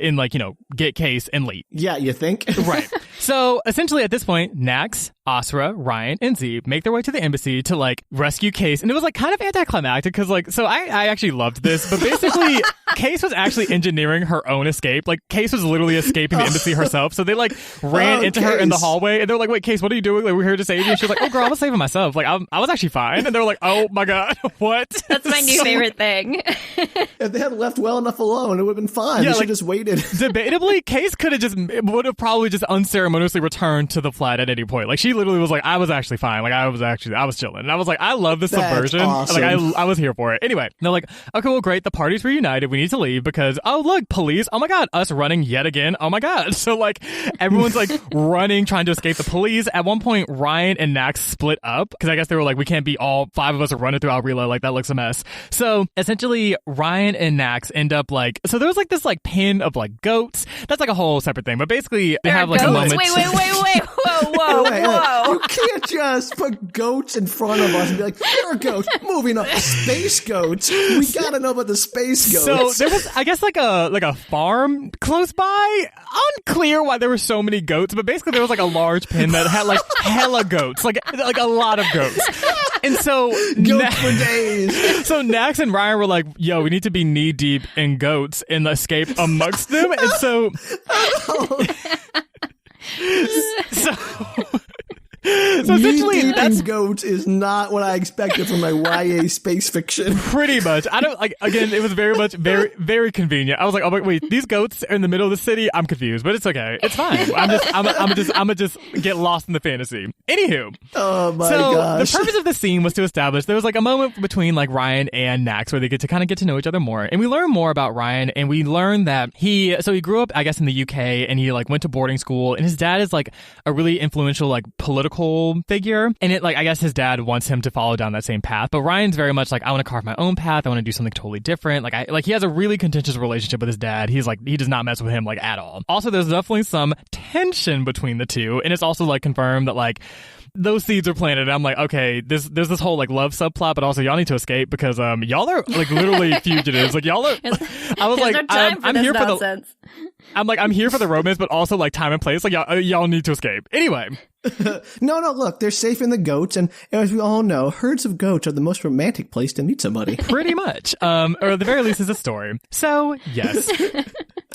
get Case and leave. Yeah, you think? Right. So essentially at this point, Nax, Asra, Ryan, and Z make their way to the embassy to like rescue Case. And it was like kind of anticlimactic because I actually loved this, but basically Case was actually engineering her own escape. Like Case was literally escaping the embassy herself. So they like ran into her in the hallway and they were like, wait, Case, what are you doing? Like, we're here to save you. And she was like, oh girl, I was saving myself. Like I was actually fine. And they were like, oh my God, what? That's my new favorite thing. If they had left well enough alone, it would have been fine. Yeah, they should just waited. Debatably, Case would have probably just unceremoniously returned to the flat at any point. Like she literally was like, I was actually fine. Like I was chilling. And I was like, I love this subversion. Awesome. Like I was here for it. Anyway, they're like, okay, well, great. The party's reunited. We need to leave because, oh, look, police. Oh my God, us running yet again. Oh my God. So like everyone's like running, trying to escape the police. At one point, Ryan and Nax split up because I guess they were like, we can't be all 5 of us are running through Aurela. Like that looks a mess. So essentially, Ryan and Nax end up like, so there was like this like pen of like goats. That's like a whole separate thing. But basically, they have like a moment. moment. Whoa. You can't just put goats in front of us and be like, there are goats. Moving on. Space goats. We gotta know about the space goats. So there was, I guess, like a farm close by. Unclear why there were so many goats, but basically there was like a large pen that had like hella goats, like a lot of goats. And so goats for days. So Nax and Ryan were like, yo, we need to be knee deep in goats and escape amongst them. And so so essentially, that's goats is not what I expected from my YA space fiction. Pretty much. I don't like. Again, it was very convenient. I was like, oh wait, these goats are in the middle of the city. I'm confused, but it's okay. It's fine. I'm just get lost in the fantasy. Anywho, oh my gosh. The purpose of the scene was to establish there was like a moment between like Ryan and Nax where they get to know each other more, and we learn more about Ryan, and we learn that he grew up, I guess, in the UK, and he like went to boarding school, and his dad is like a really influential like political figure, and it like I guess his dad wants him to follow down that same path, but Ryan's very much like, I want to carve my own path. I want to do something totally different. Like he has a really contentious relationship with his dad. He's like, he does not mess with him like at all. Also, there's definitely some tension between the two, and it's also like confirmed that like those seeds are planted. And I'm like, okay, there's this whole like love subplot, but also y'all need to escape because y'all are like literally fugitives. Like y'all are. I was like, I'm here for the. I'm here for the romance, but also like time and place. Like y'all need to escape. Anyway. No, look, they're safe in the goats, and as we all know, herds of goats are the most romantic place to meet somebody. Pretty much. Or at the very least, it's a story. So, yes.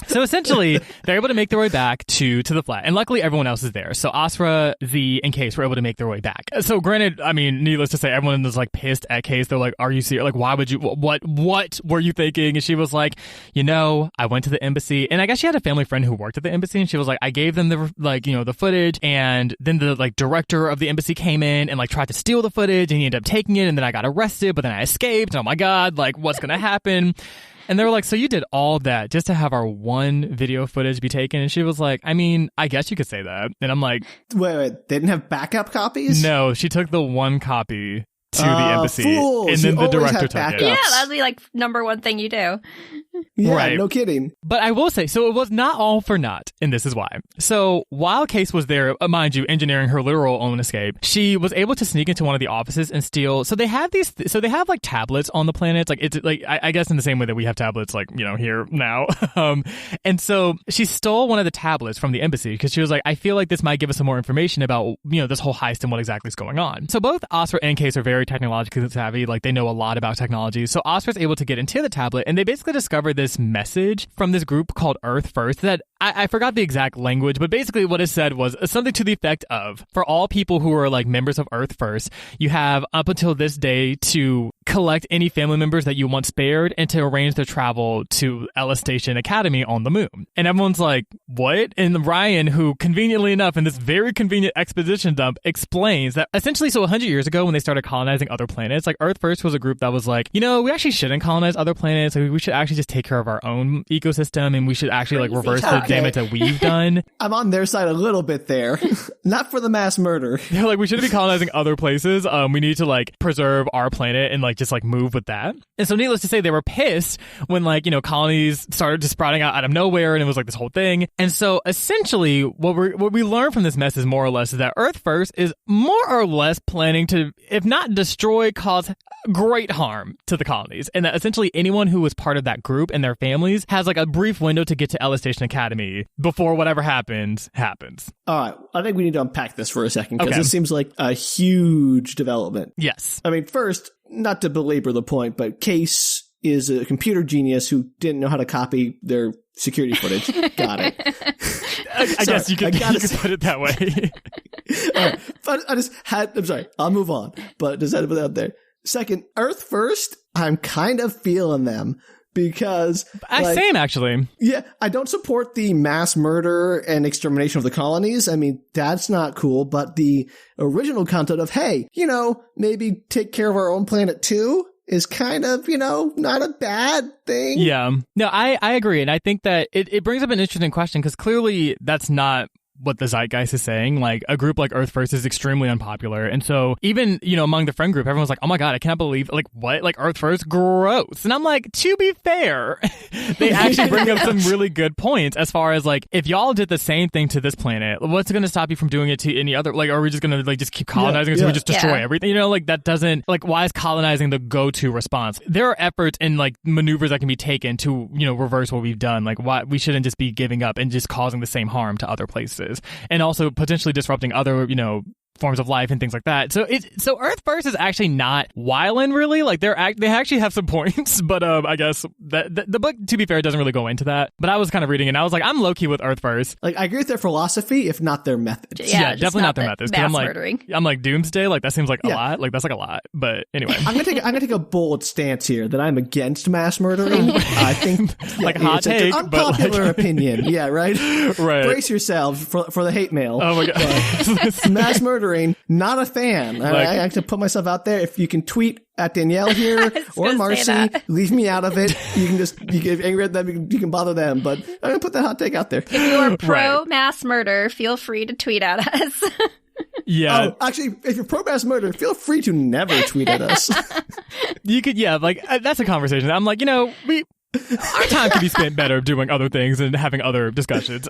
So essentially, they're able to make their way back to the flat, and luckily everyone else is there. So Asra, Z, and Case were able to make their way back. So granted, I mean, needless to say, everyone was like pissed at Case. They're like, "Are you serious? Like, why would you? What were you thinking?" And she was like, I went to the embassy, and I guess she had a family friend who worked at the embassy, and she was like, I gave them the footage, and then the like director of the embassy came in and like tried to steal the footage, and he ended up taking it, and then I got arrested, but then I escaped. And oh my god, like what's gonna happen? And they were like, so you did all that just to have our one video footage be taken? And she was like, I mean, I guess you could say that. And I'm like, wait, they didn't have backup copies? No, she took the one copy to the embassy, fools. And then the director took it. Yeah, that'd be like number one thing you do. Yeah, right. No kidding. But I will say, so it was not all for naught, and this is why. So while Case was there, mind you, engineering her literal own escape, she was able to sneak into one of the offices and steal. So they have like tablets on the planets, like it's like I guess in the same way that we have tablets, like here now. And so she stole one of the tablets from the embassy because she was like, I feel like this might give us some more information about this whole heist and what exactly is going on. So both Asra and Case are very technologically savvy, like they know a lot about technology. So Asra's able to get into the tablet, and they basically discover this message from this group called Earth First that I forgot the exact language, but basically what it said was something to the effect of, for all people who are like members of Earth First, you have up until this day to collect any family members that you want spared and to arrange their travel to Ellis Station Academy on the moon. And everyone's like, what? And Ryan, who conveniently enough in this very convenient exposition dump, explains that essentially, so 100 years ago when they started colonizing other planets, like Earth First was a group that was like, we actually shouldn't colonize other planets. Like, we should actually just take care of our own ecosystem, and we should actually like reverse the damage that we've done. I'm on their side a little bit there. Not for the mass murder. They're like, we shouldn't be colonizing other places. We need to like preserve our planet and like just like move with that. And so needless to say, they were pissed when like, colonies started just sprouting out of nowhere, and it was like this whole thing. And so essentially what we learn from this mess is more or less is that Earth First is more or less planning to, if not destroy, cause great harm to the colonies. And that essentially anyone who was part of that group and their families has like a brief window to get to Ellis Station Academy before whatever happens. All right. I think we need to unpack this for a second because this seems like a huge development. Yes. I mean, first, not to belabor the point, but Case is a computer genius who didn't know how to copy their security footage. Got it. I guess you could put it that way. Right. But I'm sorry, I'll move on. But just had to put that out there. Second, Earth First, I'm kind of feeling them. Because same actually. Yeah, I don't support the mass murder and extermination of the colonies. I mean, that's not cool. But the original concept of, hey, maybe take care of our own planet too is kind of, not a bad thing. Yeah. No, I agree. And I think that it brings up an interesting question because clearly that's not what the zeitgeist is saying. Like, a group like Earth First is extremely unpopular. And so even, you know, among the friend group, everyone's like, oh my God, I can't believe, like, what? Like, Earth First? Gross. And I'm like, to be fair, they actually bring up some really good points as far as, like, if y'all did the same thing to this planet, what's going to stop you from doing it to any other? Like, are we just going to, like, just keep colonizing so we just destroy everything? You know, like, that doesn't, like, why is colonizing the go-to response? There are efforts and, like, maneuvers that can be taken to, you know, reverse what we've done. Like, why we shouldn't just be giving up and just causing the same harm to other places, and also potentially disrupting other, you know, forms of life and things like that. So Earth First is actually not wildin' really. Like, they actually have some points, but I guess that the book, to be fair, doesn't really go into that. But I was kind of reading it and I was like, I'm low key with Earth First. Like, I agree with their philosophy, if not their methods. Yeah, definitely not their methods. Mass murdering. I'm like, Doomsday, like, that seems like a lot. Like, that's like a lot. But anyway, I'm gonna take a bold stance here that I'm against mass murdering. I think like hot take, it's an unpopular opinion. Yeah, right. Right. Brace yourselves for the hate mail. Oh my God. Mass murdering, not a fan. I have to put myself out there. If you can tweet at Danielle here or Marci, leave me out of it. You can angry at them. You can bother them. But I'm gonna put that hot take out there. If you're pro mass murder, feel free to tweet at us. Yeah. Oh, actually, if you're pro mass murder, feel free to never tweet at us. You could, like, that's a conversation. I'm like, you know, our time could be spent better doing other things and having other discussions.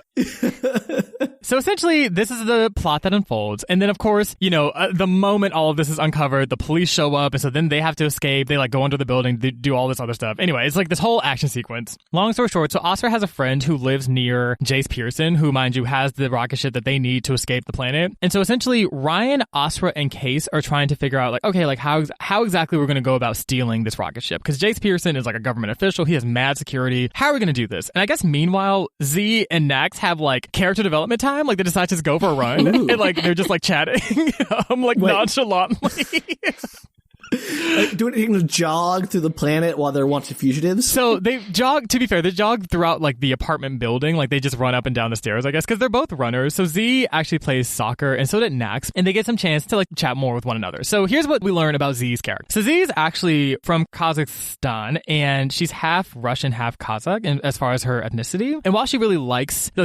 So essentially, this is the plot that unfolds. And then, of course, you know, the moment all of this is uncovered, the police show up. And so then they have to escape. They, like, go into the building, they do all this other stuff. Anyway, it's like this whole action sequence. Long story short, so Oscar has a friend who lives near Jace Pearson, who, mind you, has the rocket ship that they need to escape the planet. And so essentially, Ryan, Oscar, and Case are trying to figure out, like, okay, like, how exactly we're going to go about stealing this rocket ship. Because Jace Pearson is, like, a government official. He has mad security. How are we going to do this? And I guess meanwhile, Z and Nax have, like, character development time. Like, they decide to just go for a run. And, like, they're just, like, chatting. I'm like, nonchalantly. Like, doing anything to jog through the planet while they're wanted fugitives? So they jog, to be fair, they jog throughout, like, the apartment building. Like, they just run up and down the stairs, I guess, because they're both runners. So Z actually plays soccer, and so did Nax, and they get some chance to, like, chat more with one another. So here's what we learn about Z's character. So Z is actually from Kazakhstan, and she's half Russian, half Kazakh, and as far as her ethnicity. And while she really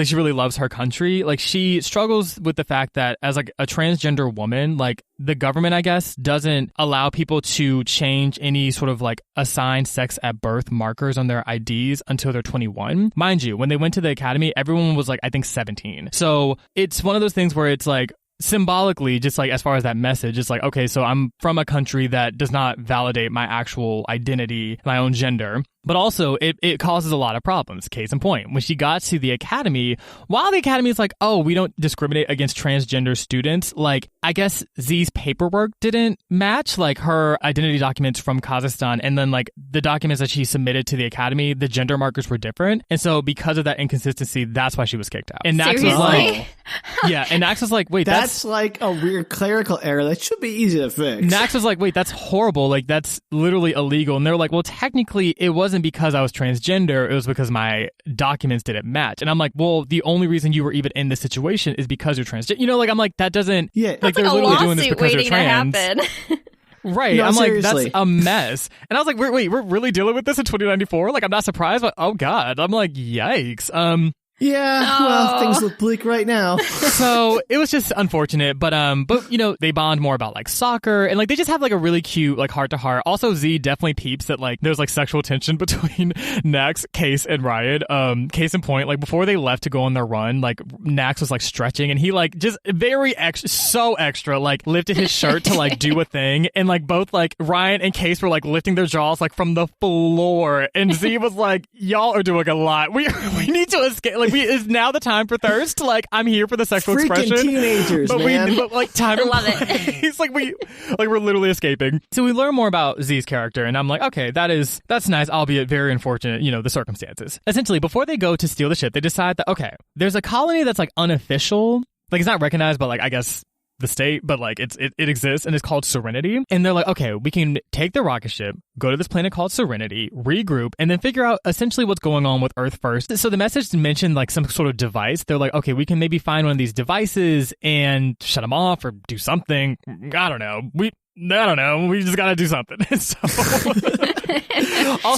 she really loves her country, like, she struggles with the fact that as, like, a transgender woman, like, the government, I guess, doesn't allow people to change any sort of, like, assigned sex at birth markers on their IDs until they're 21. Mind you, when they went to the academy, everyone was, like, I think 17. So it's one of those things where it's like, symbolically, just like as far as that message, it's like, okay, so I'm from a country that does not validate my actual identity, my own gender. But also, it causes a lot of problems. Case in point, when she got to the academy, while the academy is like, oh, we don't discriminate against transgender students, like, I guess Z's paperwork didn't match, like, her identity documents from Kazakhstan, and then, like, the documents that she submitted to the academy, the gender markers were different. And so because of that inconsistency, that's why she was kicked out. And Nax was like, yeah, and Nax was like, wait, that's like a weird clerical error that should be easy to fix. Nax was like, wait, that's horrible. Like, that's literally illegal. And they're like, well, technically, it wasn't because I was transgender, it was because my documents didn't match. And I'm like, well, the only reason you were even in this situation is because you're transgender. You know, like, I'm like, that doesn't, like, they're literally doing this because you're trans. Right. No, I'm seriously. Like, that's a mess. And I was like, wait, we're really dealing with this in 2094? Like, I'm not surprised, but oh God. I'm like, yikes. Yeah, well, things look bleak right now. So it was just unfortunate, but you know, they bond more about, like, soccer, and, like, they just have, like, a really cute, like, heart to heart. Also, Z definitely peeps that, like, there's, like, sexual tension between Nax, Case, and Ryan. Case in point, like, before they left to go on their run, like, Nax was, like, stretching, and he, like, just very extra, like, lifted his shirt to, like, do a thing, and, like, both, like, Ryan and Case were, like, lifting their jaws, like, from the floor, and Z was like, y'all are doing a lot. We need to escape. Like, is now the time for thirst? Like, I'm here for the sexual expression. Teenagers, man. But like, time I and love place. It's like we're literally escaping. So we learn more about Z's character, and I'm like, okay, that's nice, albeit very unfortunate, you know, the circumstances. Essentially, before they go to steal the ship, they decide that, okay, there's a colony that's, like, unofficial. Like, it's not recognized, but, like, I guess the state, but, like, it exists, and it's called Serenity. And they're like, okay, we can take the rocket ship, go to this planet called Serenity, regroup, and then figure out essentially what's going on with Earth first. So the message mentioned, like, some sort of device. They're like, okay, we can maybe find one of these devices and shut them off or do something. I don't know. I don't know. We just got to do something. So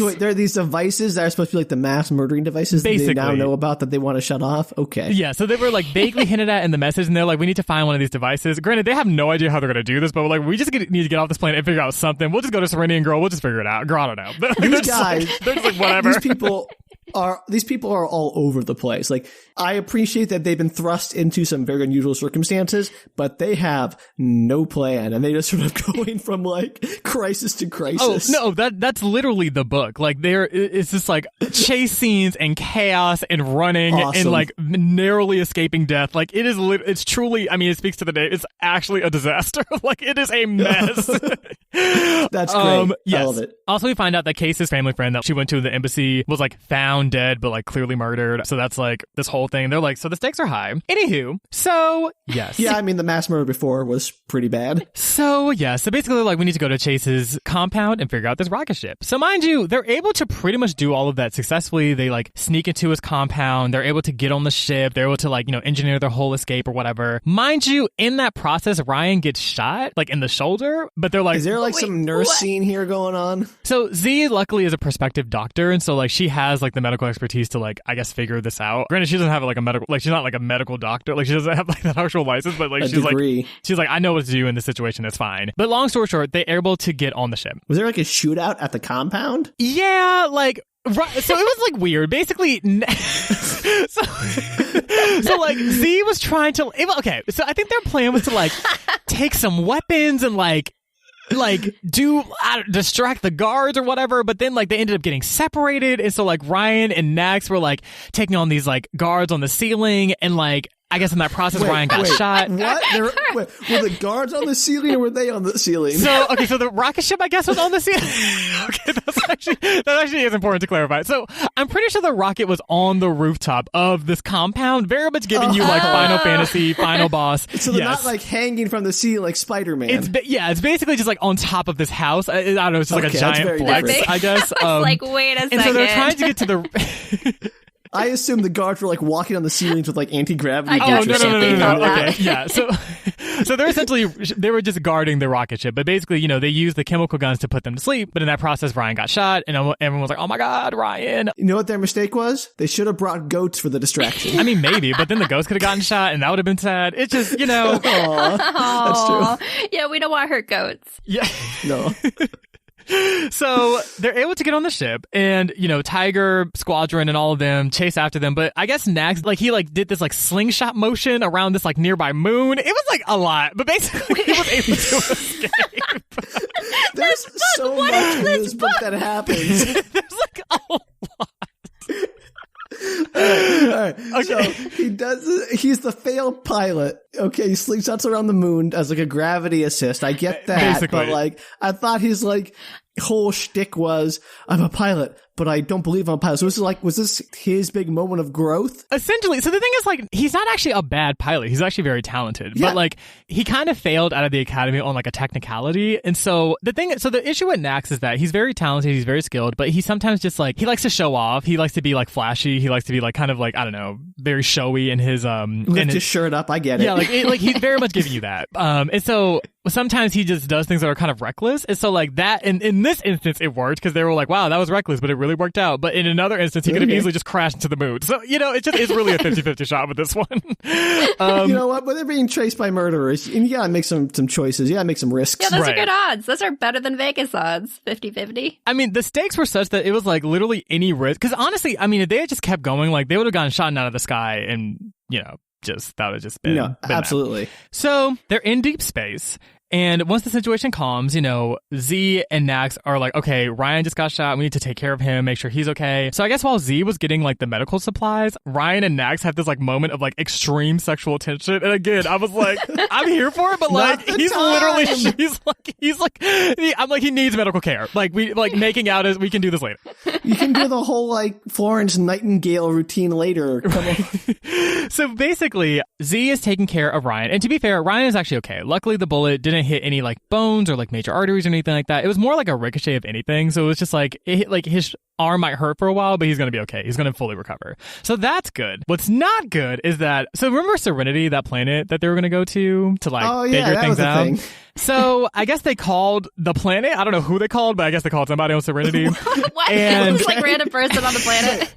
wait, there are these devices that are supposed to be like the mass murdering devices that they now know about that they want to shut off? Okay. Yeah, so they were like vaguely hinted at in the message, and they're like, we need to find one of these devices. Granted, they have no idea how they're going to do this, but like, we just need to get off this planet and figure out something. We'll just go to Serenian Girl. We'll just figure it out. Girl, I don't know. These guys, they're just like, whatever. These people are all over the place. Like, I appreciate that they've been thrust into some very unusual circumstances, but they have no plan, and they just sort of going from like crisis to crisis. Oh no, that's literally the book. Like, it's just like chase scenes and chaos and running and like narrowly escaping death. Like, it's truly. I mean, it speaks to the day. It's actually a disaster. Like, it is a mess. That's great. Yes. I love it. Also, we find out that Casey's family friend that she went to the embassy was like found dead, but like clearly murdered. So that's like this whole thing. They're like, so the stakes are high. Anywho, so yes. Yeah, I mean, the mass murder before was pretty bad. So yeah, so basically like we need to go to Chase's compound and figure out this rocket ship. So mind you, they're able to pretty much do all of that successfully. They like sneak into his compound. They're able to get on the ship. They're able to like, engineer their whole escape or whatever. Mind you, in that process, Ryan gets shot like in the shoulder, but they're like, is there like some nurse scene here going on? So Z luckily is a prospective doctor, and so like she has like the medical expertise to like, I guess, figure this out. Granted, she doesn't have like a medical, like she's not like a medical doctor, like she doesn't have like that actual license, but like she's like, I know what to do in this situation. It's fine. But long story short, they're able to get on the ship. Was there like a shootout at the compound? Yeah, like. Right, so it was like weird. Basically, so like Z was trying to. Okay, so I think their plan was to like take some weapons and like distract the guards or whatever, but then like they ended up getting separated, and so like Ryan and Nax were like taking on these like guards on the ceiling, and like I guess in that process Ryan got shot. What? Were the guards on the ceiling or were they on the ceiling? So the rocket ship I guess was on the ceiling. Okay, that actually is important to clarify. So I'm pretty sure the rocket was on the rooftop of this compound, very much giving you like Final Fantasy, Final Boss. So they're not like hanging from the ceiling like Spider-Man. It's basically just like on top of this house. I don't know, it's just like a giant flex, I guess. Like, wait a second. And so they're trying to get to the... I assume the guards were like walking on the ceilings with like anti-gravity. No. Okay, yeah. So they're essentially, they were just guarding the rocket ship, but basically, they used the chemical guns to put them to sleep. But in that process, Ryan got shot, and everyone was like, "Oh my God, Ryan!" You know what their mistake was? They should have brought goats for the distraction. I mean, maybe, but then the ghost could have gotten shot, and that would have been sad. It's just, Aww, that's true. Yeah, we don't want hurt goats. Yeah, no. So they're able to get on the ship, and Tiger Squadron and all of them chase after them. But I guess Nax, like, he like did this like slingshot motion around this like nearby moon. It was like a lot, but basically he was able to escape. There's so much in this book that happens. There's like a lot. All right. Okay. So he's the failed pilot. Okay, he slingshots around the moon as like a gravity assist. I get that. Basically. But like, I thought his like whole shtick was, I'm a pilot, but I don't believe I'm a pilot. So was this his big moment of growth? Essentially. So the thing is, like, he's not actually a bad pilot. He's actually very talented. Yeah. But like, he kind of failed out of the academy on like a technicality. And so the issue with Nax is that he's very talented, he's very skilled, but he sometimes just like, he likes to show off. He likes to be like flashy. He likes to be like kind of like, I don't know, very showy in his lift his shirt up. I get it. Yeah, like he's very much giving you that. And so sometimes he just does things that are kind of reckless. And so like that, in this instance, it worked because they were like, wow, that was reckless, but it really worked out. But in another instance, he could have easily just crashed into the moon. So, it's really a 50-50 shot with this one. You know what? When they're being traced by murderers, and you gotta make some choices. You gotta make some risks. Yeah, those are good odds. Those are better than Vegas odds, 50-50. I mean, the stakes were such that it was like literally any risk. Because honestly, I mean, if they had just kept going, like they would have gotten shot out of the sky and, that would have just been... No, absolutely. That. So they're in deep space. And once the situation calms, Z and Nax are like, okay, Ryan just got shot. We need to take care of him, make sure he's okay. So I guess while Z was getting like the medical supplies, Ryan and Nax had this like moment of like extreme sexual tension. And again, I was like, I'm here for it, but like I'm like, he needs medical care. Like making out we can do this later. You can do the whole like Florence Nightingale routine later. Come on. So basically, Z is taking care of Ryan. And to be fair, Ryan is actually okay. Luckily, the bullet didn't didn't hit any like bones or like major arteries or anything like that. It was more like a ricochet of anything. So it was just like, it hit, like his arm might hurt for a while, but he's going to be okay. He's going to fully recover. So that's good. What's not good is that, so remember Serenity, that planet that they were going to go to like figure things out? Thing. So I guess they called the planet, I don't know who they called, but I guess they called somebody on Serenity. What? And It's like random person on the planet.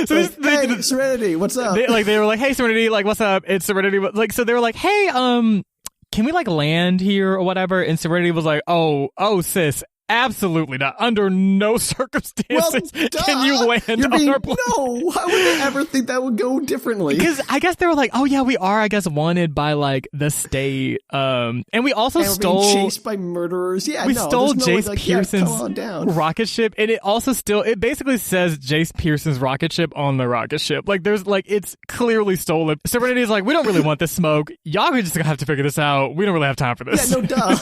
So hey, Serenity, what's up? They were like, hey, Serenity, like, what's up? It's Serenity. Like, so they were like, hey, can we like land here or whatever? And Serenity was like, oh, sis, absolutely not. Under no circumstances can you land on our planet. No, why would they ever think that would go differently? Because I guess they were like, oh yeah, we are, I guess, wanted by like the state. And we also stole, we're being chased by murderers. Yeah, we stole Jace Pearson's rocket ship, and it basically says Jace Pearson's rocket ship on the rocket ship. Like there's like, it's clearly stolen. Serenity's like, we don't really want this smoke. Y'all are just gonna have to figure this out. We don't really have time for this. Yeah, no duh.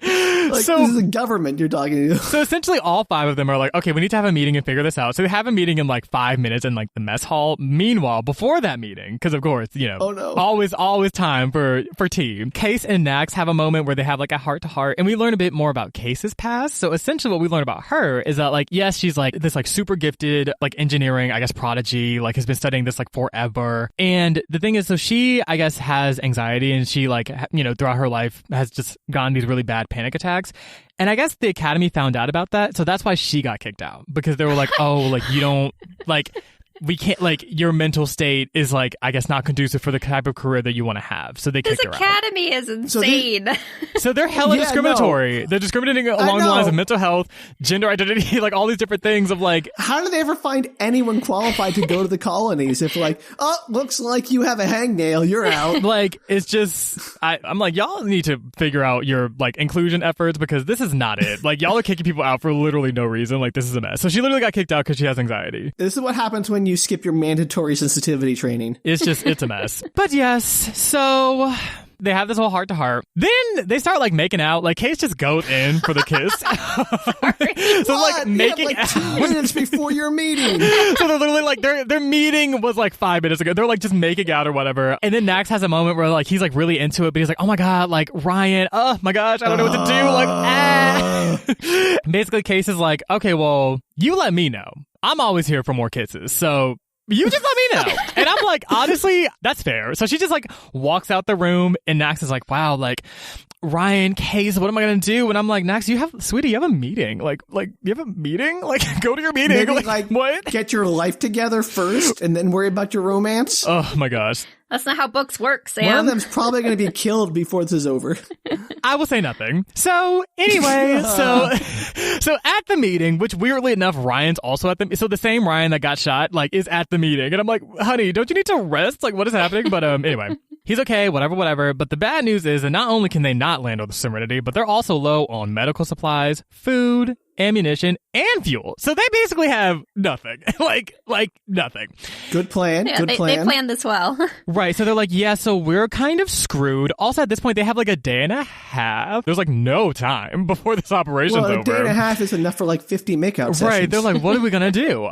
Like, this is the government you're talking to. So essentially all 5 of them are like, okay, we need to have a meeting and figure this out. So they have a meeting in like 5 minutes in like the mess hall. Meanwhile, before that meeting, because of course, you know, always time for tea. Case and Nax have a moment where they have like a heart-to-heart, and we learn a bit more about Case's past. So essentially what we learn about her is that like, yes, she's like this like super gifted like engineering, I guess, prodigy, like has been studying this like forever. And the thing is, so she, I guess, has anxiety, and she like, you know, throughout her life has just gotten these really bad panic attacks. And I guess the Academy found out about that, so that's why she got kicked out, because they were like, oh, like you don't, like, we can't, like, your mental state is like, I guess, not conducive for the type of career that you want to have. So they kicked her out. This Academy is insane. So they're hella discriminatory. No. They're discriminating along the lines of mental health, gender identity, like all these different things of like. How do they ever find anyone qualified to go to the colonies if like, oh, looks like you have a hangnail, you're out. Like, it's just, I'm like, y'all need to figure out your like inclusion efforts, because this is not it. Like, y'all are kicking people out for literally no reason. Like, this is a mess. So she literally got kicked out because she has anxiety. This is what happens when you skip your mandatory sensitivity training. It's a mess. But yes, so they have this whole heart-to-heart. Then they start like making out. Like Case just goes in for the kiss. So like making out 2 minutes before your meeting. So they're literally like their meeting was like 5 minutes ago. They're like just making out or whatever. And then Nax has a moment where like he's like really into it, but he's like, oh my god, like Ryan, oh my gosh, I don't know what to do. Like Basically Case is like, okay, well, you let me know. I'm always here for more kisses. So you just let me know. And I'm like, honestly, that's fair. So she just like walks out the room, and Nax is like, wow, like Ryan, Case, what am I going to do? And I'm like, Nax, sweetie, you have a meeting. Like you have a meeting? Like, go to your meeting. Maybe, like what? Get your life together first and then worry about your romance. Oh my gosh. That's not how books work, Sam. One of them's probably going to be killed before this is over. I will say nothing. So anyway, so at the meeting, which weirdly enough, Ryan's also at the, so the same Ryan that got shot, like, is at the meeting. And I'm like, honey, don't you need to rest? Like, what is happening? But anyway. He's okay, whatever. But the bad news is that not only can they not land on the Serenity, but they're also low on medical supplies, food, ammunition, and fuel. So they basically have nothing. like nothing. Good plan. Yeah, they planned this well. Right. So they're like, yeah, so we're kind of screwed. Also, at this point, they have like a day and a half. There's like no time before this operation's over. A day and a half is enough for like 50 makeout sessions. Right. They're like, what are we going to do?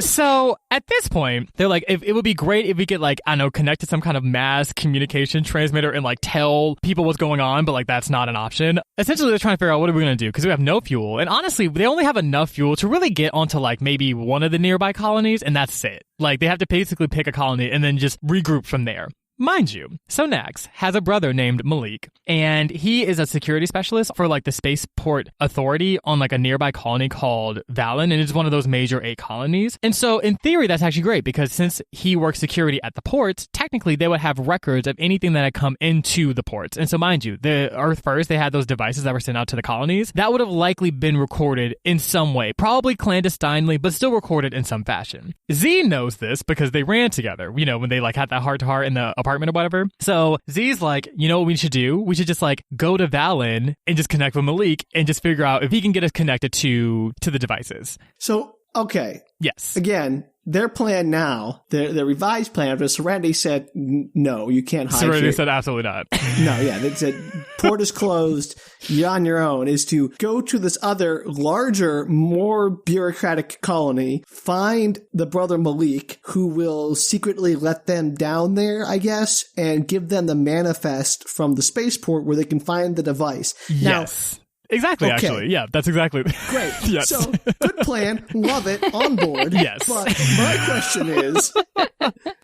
So at this point, they're like, if it would be great if we could like, I don't know, connect to some kind of mass communication transmitter and like tell people what's going on, but like that's not an option. Essentially, they're trying to figure out what are we going to do, because we have no fuel. And honestly, they only have enough fuel to really get onto like maybe one of the nearby colonies, and that's it. Like they have to basically pick a colony and then just regroup from there. Mind you, so Nax has a brother named Malik, and he is a security specialist for like the Spaceport Authority on like a nearby colony called Valen, and it's one of those major 8 colonies. And so in theory, that's actually great, because since he works security at the ports, technically they would have records of anything that had come into the ports. And so mind you, the Earth First, they had those devices that were sent out to the colonies. That would have likely been recorded in some way, probably clandestinely, but still recorded in some fashion. Z knows this because they ran together, you know, when they like had that heart-to-heart in the apartment or whatever. So Z's like, you know what we should do? We should just like go to Valen and just connect with Malik and just figure out if he can get us connected to the devices. So Okay. Yes. Again, their plan now, their revised plan after Serenity said, no, you can't hide Serenity here. said absolutely not. No, yeah, they said, port is closed, you're on your own, is to go to this other, larger, more bureaucratic colony, find the brother Malik, who will secretly let them down there, I guess, and give them the manifest from the spaceport where they can find the device. Yes. Exactly, Okay. actually. Yeah, that's exactly. Great. Yes. So, good plan. Love it. On board. Yes. But my question is,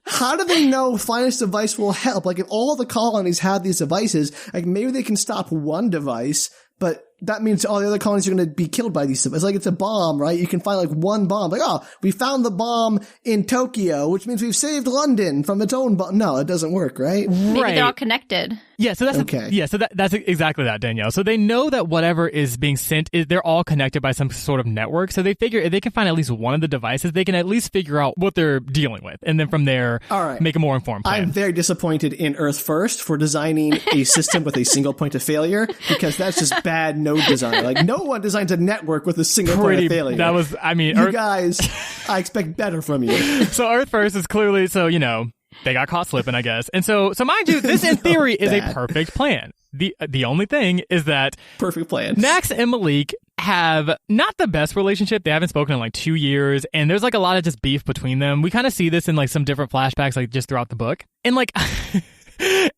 how do they know finding this device will help? Like, if all the colonies have these devices, like, maybe they can stop one device, but that means all the other colonies are going to be killed by these devices. Like, it's a bomb, right? You can find, like, one bomb. Like, oh, we found the bomb in Tokyo, which means we've saved London from its own bomb. No, it doesn't work, right? Maybe Right. they're all connected. Yeah, so that's Okay. that's exactly that, Danielle. So they know that whatever is being sent they're all connected by some sort of network. So they figure if they can find at least one of the devices, they can at least figure out what they're dealing with, and then from there, All right. make a more informed plan. I'm very disappointed in Earth First for designing a system with a single point of failure, because that's just bad node design. Like, no one designs a network with a single point of failure. That was, I mean, You guys, I expect better from you. So Earth First is clearly, so, you know, they got caught slipping, I guess. And so mind you, this in theory is a Bad. perfect plan. The only thing is that Perfect plan. Nax and Malik have not the best relationship. They haven't spoken in like 2 years, and there's like a lot of just beef between them. We kind of see this in like some different flashbacks, like just throughout the book. And like,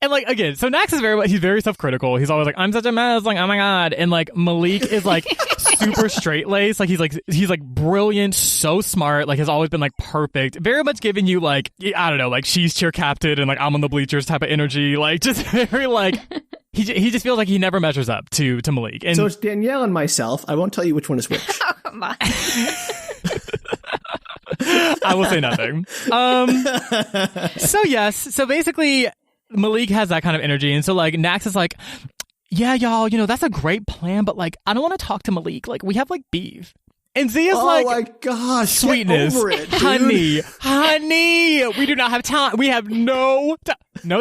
and like, again, so Nax is he's very self-critical. He's always like, I'm such a mess, like, oh my God. And like, Malik is like super straight-laced. Like, he's like brilliant, so smart, like has always been like perfect. Very much giving you like, I don't know, like she's cheer captain and like I'm on the bleachers type of energy. Like, just very like, he just feels like he never measures up to Malik. And So it's Danielle and myself. I won't tell you which one is which. Oh, come on. I will say nothing. So yes, so basically Malik has that kind of energy, and so like Nax is like, yeah, y'all, you know, that's a great plan, but like I don't want to talk to Malik. Like, we have like beef. And Zia's Oh like, my gosh, sweetness, get over it, dude. honey, we do not have time. We have no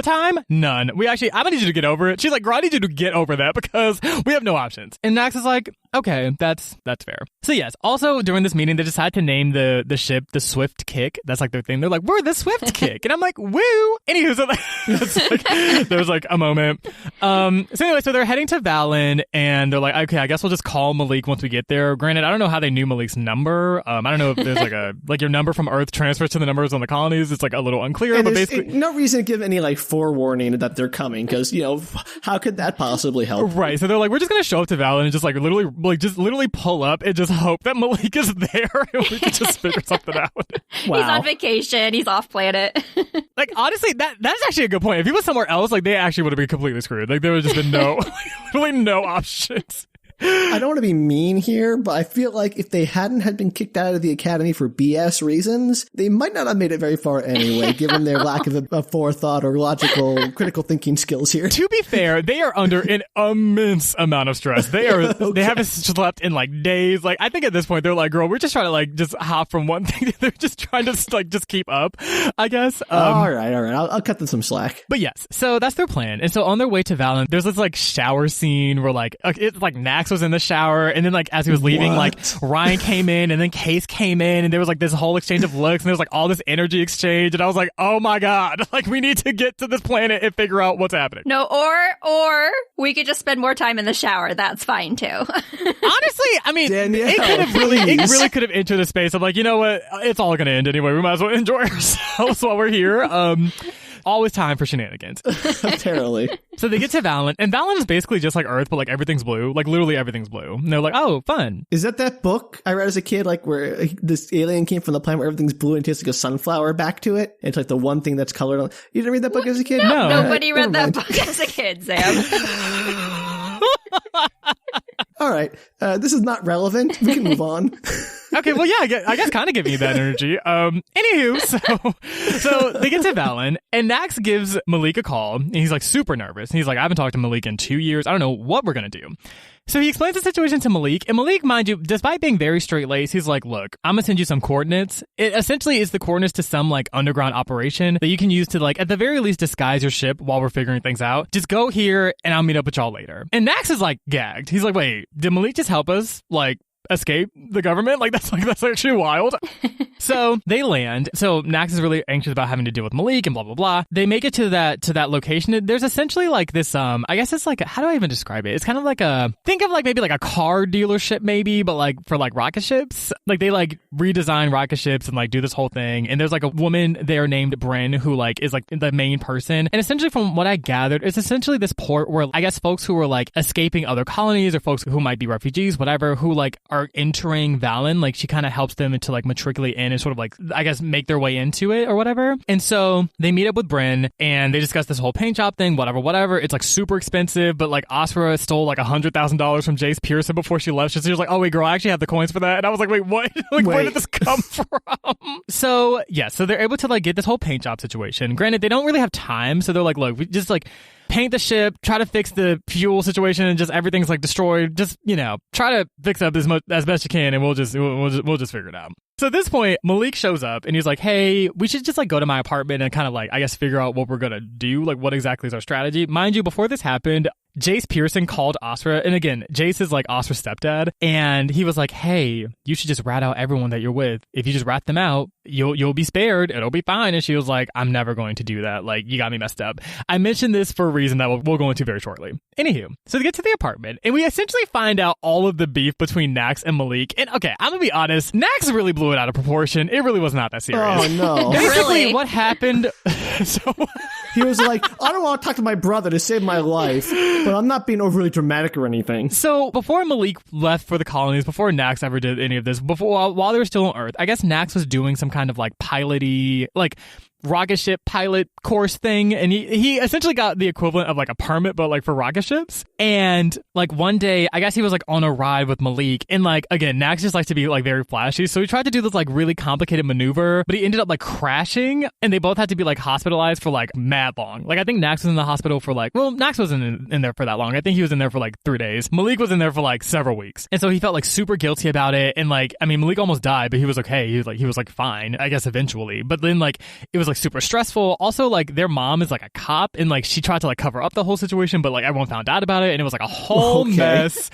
time, none. I'm gonna need you to get over it. She's like, girl, I need you to get over that because we have no options. And Nax is like, okay, that's fair. So yes, also during this meeting, they decide to name the ship the Swift Kick. That's like their thing. They're like, we're the Swift Kick. And I'm like, woo. Anywho, so like, there's like a moment. So anyway, so they're heading to Valen, and they're like, okay, I guess we'll just call Malik once we get there. Granted, I don't know how they knew Malik's number. I don't know if there's like your number from Earth transfers to the numbers on the colonies. It's like a little unclear, And but there's basically, no reason to give any like forewarning that they're coming, because, you know, how could that possibly help? right. So they're like, we're just gonna show up to Valen and just literally pull up and just hope that Malik is there and we can just figure something out. Wow. He's on vacation. He's off planet. Like, honestly, that's actually a good point. If he was somewhere else, like, they actually would have been completely screwed. Like, there would have just been literally no options. I don't want to be mean here, but I feel like if they hadn't had been kicked out of the academy for BS reasons, they might not have made it very far anyway, given their lack of forethought or logical, critical thinking skills here. To be fair, they are under an immense amount of stress. They haven't slept in like days. Like, I think at this point they're like, girl, we're just trying to like just hop from one thing. They're just trying to like just keep up, I guess. All right. I'll cut them some slack. But yes, so that's their plan. And so on their way to Valen, there's this like shower scene where like it's like Nax was in the shower, and then like as he was leaving, like Ryan came in, and then Case came in, and there was like this whole exchange of looks, and there was like all this energy exchange, and I was like, oh my God, like we need to get to this planet and figure out what's happening. No, or we could just spend more time in the shower. That's fine too. Honestly, I mean, Danielle, it really could have entered the space of like, you know what, it's all gonna end anyway. We might as well enjoy ourselves while we're here. Always time for shenanigans. Apparently. So they get to Valen, and Valen is basically just like Earth, but like everything's blue. Like literally everything's blue. And they're like, oh, fun. Is that book I read as a kid, like where this alien came from the planet where everything's blue and tastes like a sunflower back to it? It's like the one thing that's colored on. You didn't read that book as a kid? No. Nobody Never read that mind. book as a kid, Sam. All right. This is not relevant. We can move on. Okay, well, yeah, I guess kind of giving you that energy. Anywho, so they get to Valen, and Nax gives Malik a call, and he's like super nervous. And he's like, I haven't talked to Malik in 2 years. I don't know what we're gonna do. So he explains the situation to Malik, and Malik, mind you, despite being very straight-laced, he's like, look, I'm gonna send you some coordinates. It essentially is the coordinates to some, like, underground operation that you can use to, like, at the very least disguise your ship while we're figuring things out. Just go here, and I'll meet up with y'all later. And Nax is, like, gagged. He's like, wait, did Malik just help us? Like, escape the government. Like that's actually wild. So they land. So Nax is really anxious about having to deal with Malik and blah, blah, blah. They make it to that location. There's essentially like this, I guess it's like, how do I even describe it? It's kind of like think of like maybe like a car dealership maybe, but like for like rocket ships. Like they like redesign rocket ships and like do this whole thing. And there's like a woman there named Bryn who like is like the main person. And essentially from what I gathered, it's essentially this port where I guess folks who are like escaping other colonies or folks who might be refugees, whatever, who like are entering Valen, like she kind of helps them to like matriculate in and sort of like, I guess, make their way into it or whatever. And so they meet up with Bryn and they discuss this whole paint job thing, whatever. It's like super expensive, but like Asra stole like $100,000 from Jace Pearson before she left. So she was like, oh wait, girl, I actually have the coins for that. And I was like, wait, what? Like, where did this come from? So yeah, so they're able to like get this whole paint job situation. Granted, they don't really have time. So they're like, look, we just like paint the ship, try to fix the fuel situation, and just everything's like destroyed. Just, you know, try to fix up as best you can, and we'll just figure it out. So at this point, Malik shows up and he's like, hey, we should just like go to my apartment and kind of like, I guess, figure out what we're going to do. Like, what exactly is our strategy? Mind you, before this happened, Jace Pearson called Asra. And again, Jace is like Asra's stepdad. And he was like, hey, you should just rat out everyone that you're with. If you just rat them out, you'll be spared. It'll be fine. And she was like, I'm never going to do that. Like, you got me messed up. I mentioned this for a reason that we'll go into very shortly. Anywho, so they get to the apartment and we essentially find out all of the beef between Nax and Malik. And okay, I'm gonna be honest, Nax really blew it out of proportion. It really was not that serious. Oh, no. Basically, what happened... so he was like, I don't want to talk to my brother to save my life, but I'm not being overly dramatic or anything. So before Malik left for the colonies, before Nax ever did any of this, while they were still on Earth, I guess Nax was doing some kind of like piloty, like rocket ship pilot course thing, and he essentially got the equivalent of like a permit but like for rocket ships. And like one day I guess he was like on a ride with Malik, and like again Nax just likes to be like very flashy, so he tried to do this like really complicated maneuver, but he ended up like crashing, and they both had to be like hospitalized for like mad long. Like I think Nax was in the hospital for like, well, Nax wasn't in there for that long. I think he was in there for like 3 days. Malik was in there for like several weeks, and so he felt like super guilty about it. And like, I mean, Malik almost died, but he was okay. He was like fine, I guess, eventually. But then like it was like super stressful. Also, like their mom is like a cop, and like she tried to like cover up the whole situation, but like everyone found out about it, and it was like a whole mess.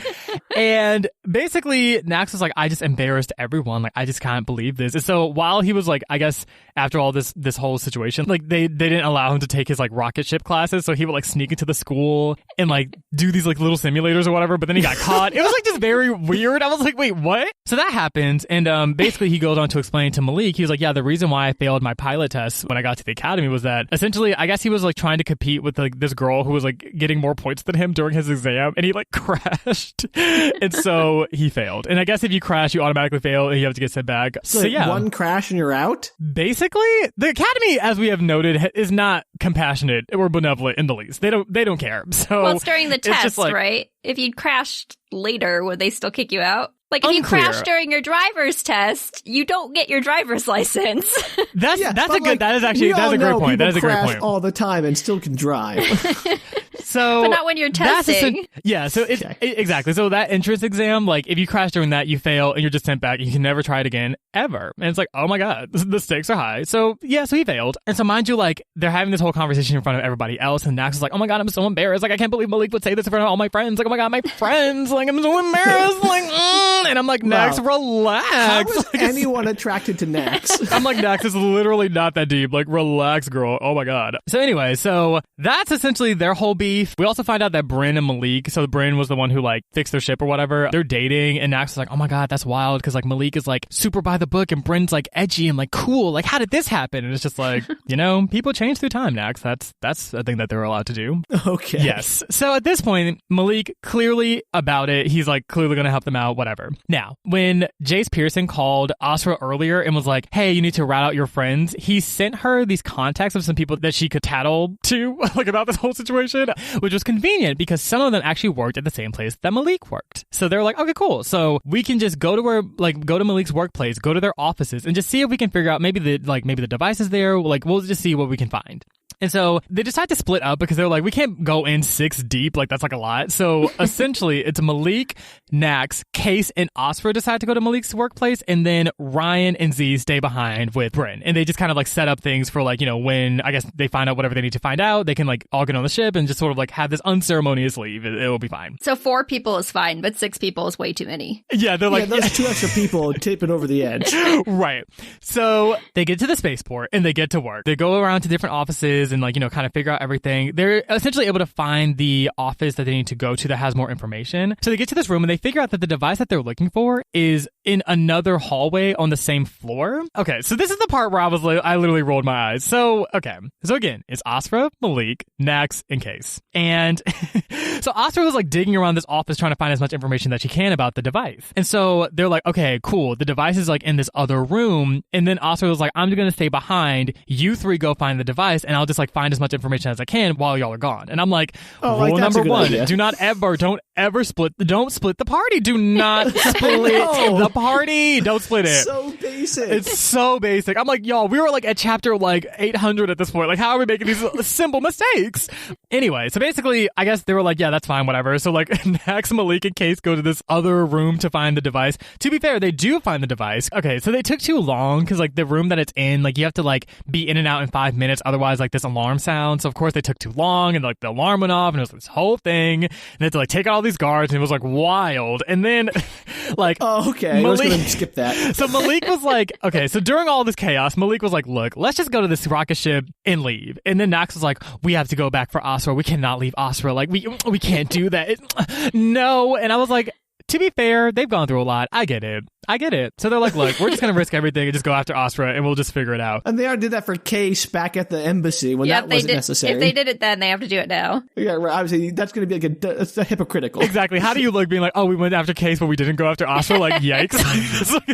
And basically Nax was like, I just embarrassed everyone. Like I just can't believe this. And so while he was like, I guess after all this whole situation, like they didn't allow him to take his like rocket ship classes, so he would like sneak into the school and like do these like little simulators or whatever, but then he got caught. It was like just very weird. I was like, wait, what? So that happens, and basically he goes on to explain to Malik, he was like, yeah, the reason why I failed my pilot test when I got to the academy was that essentially I guess he was like trying to compete with like this girl who was like getting more points than him during his exam, and he like crashed. And so he failed. And I guess if you crash, you automatically fail and you have to get sent back. So yeah, one crash and you're out? Basically, the academy, as we have noted, is not compassionate or benevolent in the least. They don't care. So well, it's during the test, just like, right? If you crashed later, would they still kick you out? Like, if unclear. you crash during your driver's test, you don't get your driver's license. That's a good point. That is a great point. All the time and still can drive. So, but not when you're testing. So exactly. So that entrance exam, like if you crash during that, you fail and you're just sent back. You can never try it again ever. And it's like, oh my god, the stakes are high. So yeah, so he failed. And so mind you, like they're having this whole conversation in front of everybody else, and Nax is like, oh my god, I'm so embarrassed. Like I can't believe Malik would say this in front of all my friends. Like, oh my god, my friends. Like I'm so embarrassed. Like, and I'm like, Nax, relax. How is like, anyone attracted to Nax? I'm like, Nax, it's literally not that deep. Like, relax, girl. Oh my god. So anyway, so that's essentially their whole beef. We also find out that Bryn and Malik, so Bryn was the one who like fixed their ship or whatever, they're dating, and Nax is like, oh my god, that's wild, because like Malik is like super by the book and Bryn's like edgy and like cool. Like, how did this happen? And it's just like, you know, people change through time, Nax. That's a thing that they're allowed to do. Okay. Yes. So at this point, Malik clearly about it. He's like clearly going to help them out, whatever. Now, when Jace Pearson called Asra earlier and was like, hey, you need to rat out your friends, he sent her these contacts of some people that she could tattle to, like about this whole situation, which was convenient because some of them actually worked at the same place that Malik worked. So they're like, okay, cool. So we can just go to Malik's workplace, go to their offices, and just see if we can figure out maybe the device is there. Like, we'll just see what we can find. And so they decide to split up because they're like, we can't go in 6 deep. Like, that's like a lot. So essentially, it's Malik, Nax, Case, and Osra decide to go to Malik's workplace. And then Ryan and Z stay behind with Bryn. And they just kind of like set up things for like, when I guess they find out whatever they need to find out, they can like all get on the ship and just sort of like have this unceremonious leave. It'll be fine. So 4 people is fine, but 6 people is way too many. Yeah, they're like... those 2 extra people tip it over the edge. Right. So they get to the spaceport and they get to work. They go around to different offices and like, kind of figure out everything. They're essentially able to find the office that they need to go to that has more information. So they get to this room and they figure out that the device that they're looking for is in another hallway on the same floor. Okay, so this is the part where I literally rolled my eyes. So, okay. So again, it's Osra, Malik, Nax, and Case. And so Osra was like digging around this office trying to find as much information that she can about the device. And so they're like, okay, cool. The device is like in this other room. And then Osra was like, I'm going to stay behind. You 3 go find the device and I'll just like find as much information as I can while y'all are gone. And I'm like, rule number 1, don't split the party. Do not split the party. Don't split it. So basic. It's so basic. I'm like, y'all, we were like at chapter like 800 at this point. Like, how are we making these simple mistakes? Anyway, so basically, I guess they were like, yeah, that's fine, whatever. So like, Nax, Malik, and Case go to this other room to find the device. To be fair, they do find the device. Okay, so they took too long because like the room that it's in, like you have to like be in and out in 5 minutes. Otherwise, like this alarm sound. So of course they took too long and like the alarm went off and it was this whole thing. And they had to like take out all these guards and it was like wild. And then like, oh, okay. I was going to skip that. So Malik was like, okay, so during all this chaos, Malik was like, look, let's just go to this rocket ship and leave. And then Nax was like, we have to go back for Osra. We cannot leave Osra. Like we can't do that. No. And I was like, to be fair, they've gone through a lot. I get it. So they're like, look, we're just going to risk everything and just go after Osra and we'll just figure it out. And they already did that for Case back at the embassy when that wasn't necessary. If they did it then, they have to do it now. Yeah, right. Obviously, that's going to be like a hypocritical. Exactly. How do you look being like, oh, we went after Case, but we didn't go after Osra? Like, yikes.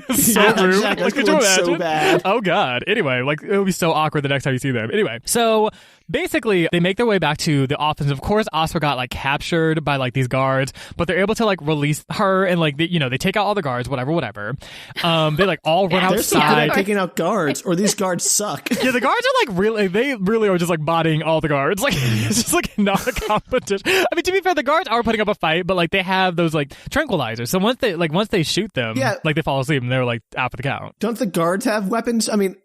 It's so rude. Exactly. Like, could you imagine? So bad. Oh, God. Anyway, like, it'll be so awkward the next time you see them. Anyway, so... basically, they make their way back to the office. Of course, Osra got like captured by like these guards, but they're able to like release her and like they take out all the guards, whatever. They like all run outside. They're so good at taking out guards, or these guards suck. Yeah, the guards are like they really are just like bodying all the guards. Like it's just like not a competition. I mean, to be fair, the guards are putting up a fight, but like they have those like tranquilizers. So once they shoot them, like they fall asleep and they're like out for the count. Don't the guards have weapons? I mean,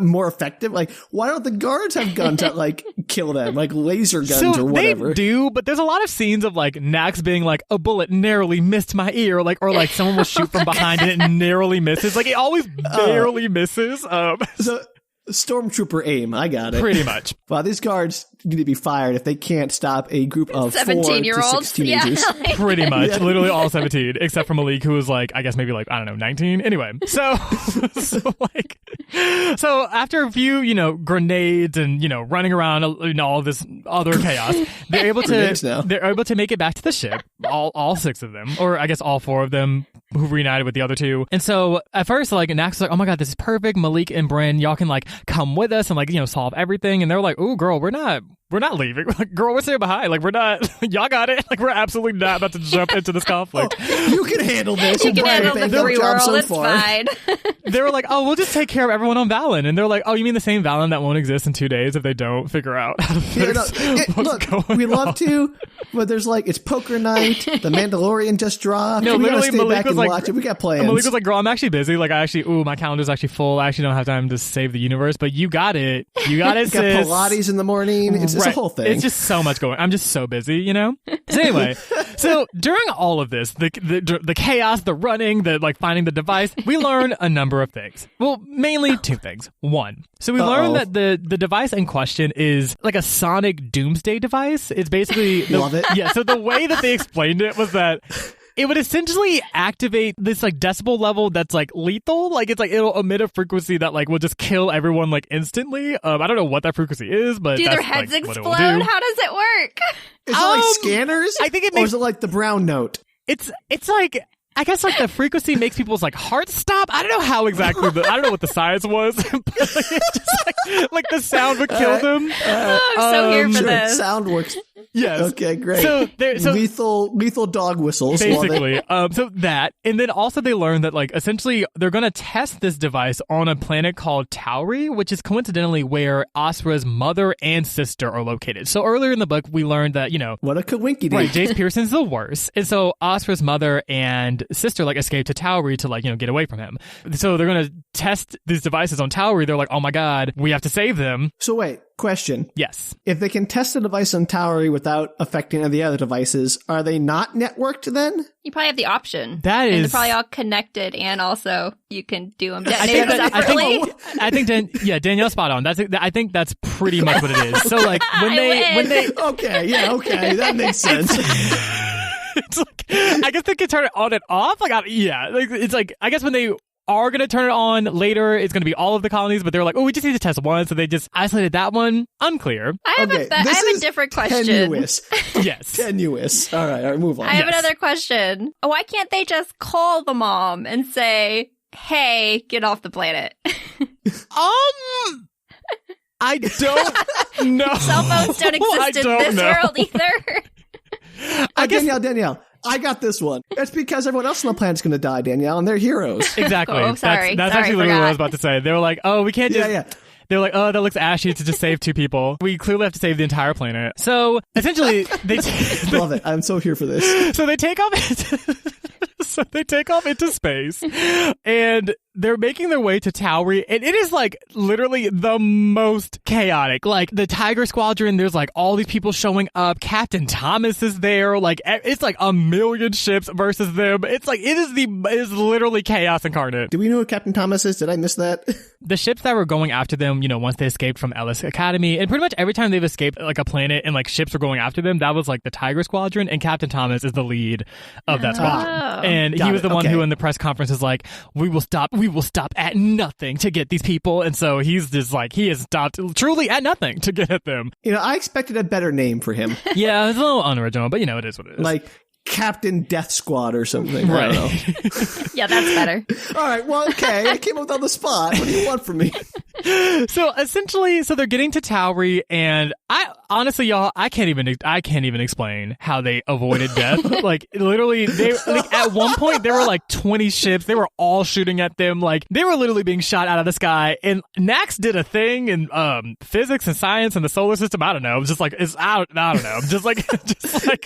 more effective? Like, why don't the guards have guns to like kill them, like laser guns or whatever? They do, but there's a lot of scenes of like Nax being like, a bullet narrowly missed my ear, or like someone will shoot from behind and it narrowly misses. Like it always barely misses. So stormtrooper aim. I got it. Pretty much. Well, these guards need to be fired if they can't stop a group of 17-year-olds. 4 to 6 teenagers. Yeah. Pretty much. Literally all 17, except for Malik, who was like, I guess maybe like, I don't know, 19. Anyway, so after a few, grenades and, running around all this other chaos, they're able to make it back to the ship, all 6 of them, or I guess all 4 of them who reunited with the other 2. And so at first, like, Nax was like, oh my God, this is perfect. Malik and Bryn, y'all can like come with us and like, solve everything. And they're like, ooh, girl, we're not leaving. Like, girl, we're staying behind. Like, we're not, y'all got it. Like, we're absolutely not about to jump into this conflict. You can handle this. You can handle the free world. It's fine. They were like, oh, we'll just take care of everyone on Valen. And they're like, oh, you mean the same Valen that won't exist in 2 days if they don't figure out how to fix look, we'd love to, but there's like, it's poker night. The Mandalorian just dropped. No, we gotta literally, stay back and watch it. We got plans. Malik was like, girl, I'm actually busy. Like, my calendar's actually full. I actually don't have time to save the universe, but you got it. You got it, sis. Got Pilates in the morning. It's a whole thing. It's just so much going. I'm just so busy, So anyway, during all of this, the chaos, the running, the like finding the device, we learn a number of things. Well, mainly 2 things. 1, so we learned that the device in question is like a sonic doomsday device. It's basically love it. Yeah. So the way that they explained it was that it would essentially activate this like decibel level that's like lethal. Like it's like it'll emit a frequency that like will just kill everyone like instantly. I don't know what that frequency is, but do that's their heads like, explode? What it will do. How does it work? Is it like scanners? I think it makes, or is it like the brown note? It's like, I guess like the frequency makes people's like hearts stop. I don't know how exactly. I don't know what the science was, but it's just like the sound would kill them. I'm so here for this. Sound works. Yes. Okay, great. So lethal dog whistles. Basically. So that, and then also they learned that like essentially they're going to test this device on a planet called Tauri, which is coincidentally where Asra's mother and sister are located. So earlier in the book, we learned that, what a coinky-dink. Right, Jace Pearson's the worst. And so Asra's mother and sister like escaped to Tauri to like, get away from him. So they're going to test these devices on Tauri. They're like, oh my God, we have to save them. So wait, question. Yes. If they can test the device on Tauri without affecting any of the other devices, are they not networked then? You probably have the option. That is... And they're probably all connected, and also you can do them separately. I think Danielle's spot on. I think that's pretty much what it is. So like when they okay, that makes sense. It's like, I guess they can turn it on and off. It's like I guess when they are going to turn it on later, it's going to be all of the colonies, but they're like, oh, we just need to test one, so they just isolated that one. Unclear. I have a different question. Tenuous. Yes. Tenuous. All right, move on. I have another question. Why can't they just call the mom and say, hey, get off the planet? I don't know. Cell phones don't exist in this world either. Danielle, I got this one. It's because everyone else on the planet's going to die, Danielle, and they're heroes. Exactly. Oh, sorry. That's Sorry, actually literally what I was about to say. They were like, oh, we can't just... Yeah. They're like, oh, that looks ashy to just save two people. We clearly have to save the entire planet. So, essentially, they... Love it. I'm so here for this. So they take off into space, and they're making their way to Tauri, and it is like literally the most chaotic. Like the Tiger Squadron, there's like all these people showing up. Captain Thomas is there. Like it's like a million ships versus them. It's like it is literally chaos incarnate. Do we know who Captain Thomas is? Did I miss that? The ships that were going after them, once they escaped from Ellis Academy, and pretty much every time they've escaped like a planet and like ships were going after them, that was like the Tiger Squadron, and Captain Thomas is the lead of that squadron. And he was the one who in the press conference is like, we will stop at nothing to get these people. And so he's just like, he has stopped truly at nothing to get at them. I expected a better name for him. Yeah, it's a little unoriginal, but it is what it is. Like Captain Death Squad or something. Right. I don't know. Yeah, that's better. All right, well, okay. I came up on the spot. What do you want from me? So essentially, they're getting to Tauri, and I honestly, y'all, I can't even explain how they avoided death. Like literally, at one point there were like 20 ships. They were all shooting at them. Like they were literally being shot out of the sky. And Nax did a thing in physics and science and the solar system. I don't know. It was just like I don't know. Just like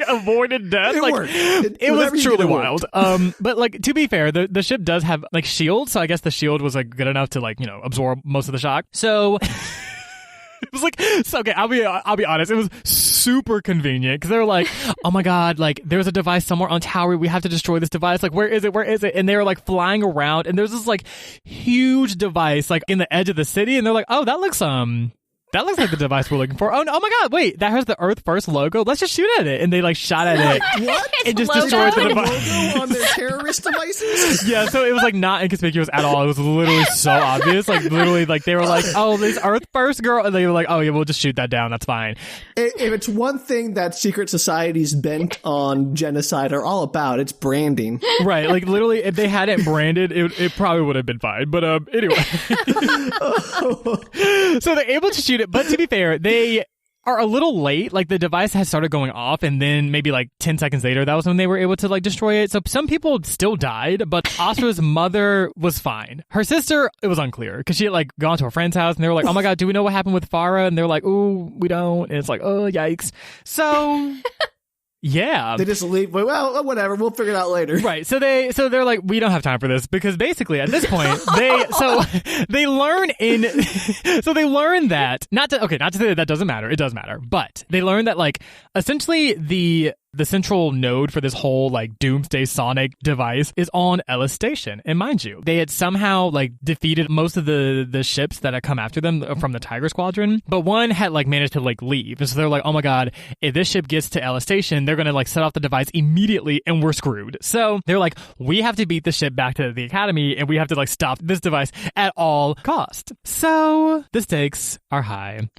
avoided death. It like worked. It was truly wild. But like to be fair, the ship does have like shields, so I guess the shield was like good enough to like absorb most of the shock. So it was like, okay, I'll be honest, it was super convenient because they were like, oh my God, like there's a device somewhere on Tauri, we have to destroy this device, like where is it? And they were like flying around, and there's this like huge device like in the edge of the city, and they're like, oh, that looks like the device we're looking for. Oh my God, wait, that has the Earth First logo. Let's just shoot at it. And they like shot at it. What? And just destroyed the device. Logo on their terrorist devices? Yeah, so it was like not inconspicuous at all. It was literally so obvious. Like literally, like they were like, oh, this Earth First girl. And they were like, oh yeah, we'll just shoot that down. That's fine. If it's one thing that secret societies bent on genocide are all about, it's branding. Right. Like literally, if they hadn't branded, it probably would have been fine. But anyway. So they're able to shoot it. But to be fair, they are a little late. Like the device had started going off, and then maybe like 10 seconds later, that was when they were able to like destroy it. So some people still died, but Asra's mother was fine. Her sister, it was unclear because she had like gone to her friend's house, and they were like, oh my God, do we know what happened with Farah? And they're like, oh, we don't. And it's like, oh, yikes. So... Yeah. They just leave. Well, whatever. We'll figure it out later. Right. So they're like, we don't have time for this, because basically at this point they learn that not to say that doesn't matter. It does matter, but they learn that like essentially the central node for this whole like Doomsday Sonic device is on Ellis Station. And mind you, they had somehow like defeated most of the ships that had come after them from the Tiger Squadron, but one had like managed to like leave. And so they're like, oh my God, if this ship gets to Ellis Station, they're going to like set off the device immediately and we're screwed. So they're like, we have to beat the ship back to the Academy, and we have to like stop this device at all cost. So the stakes are high.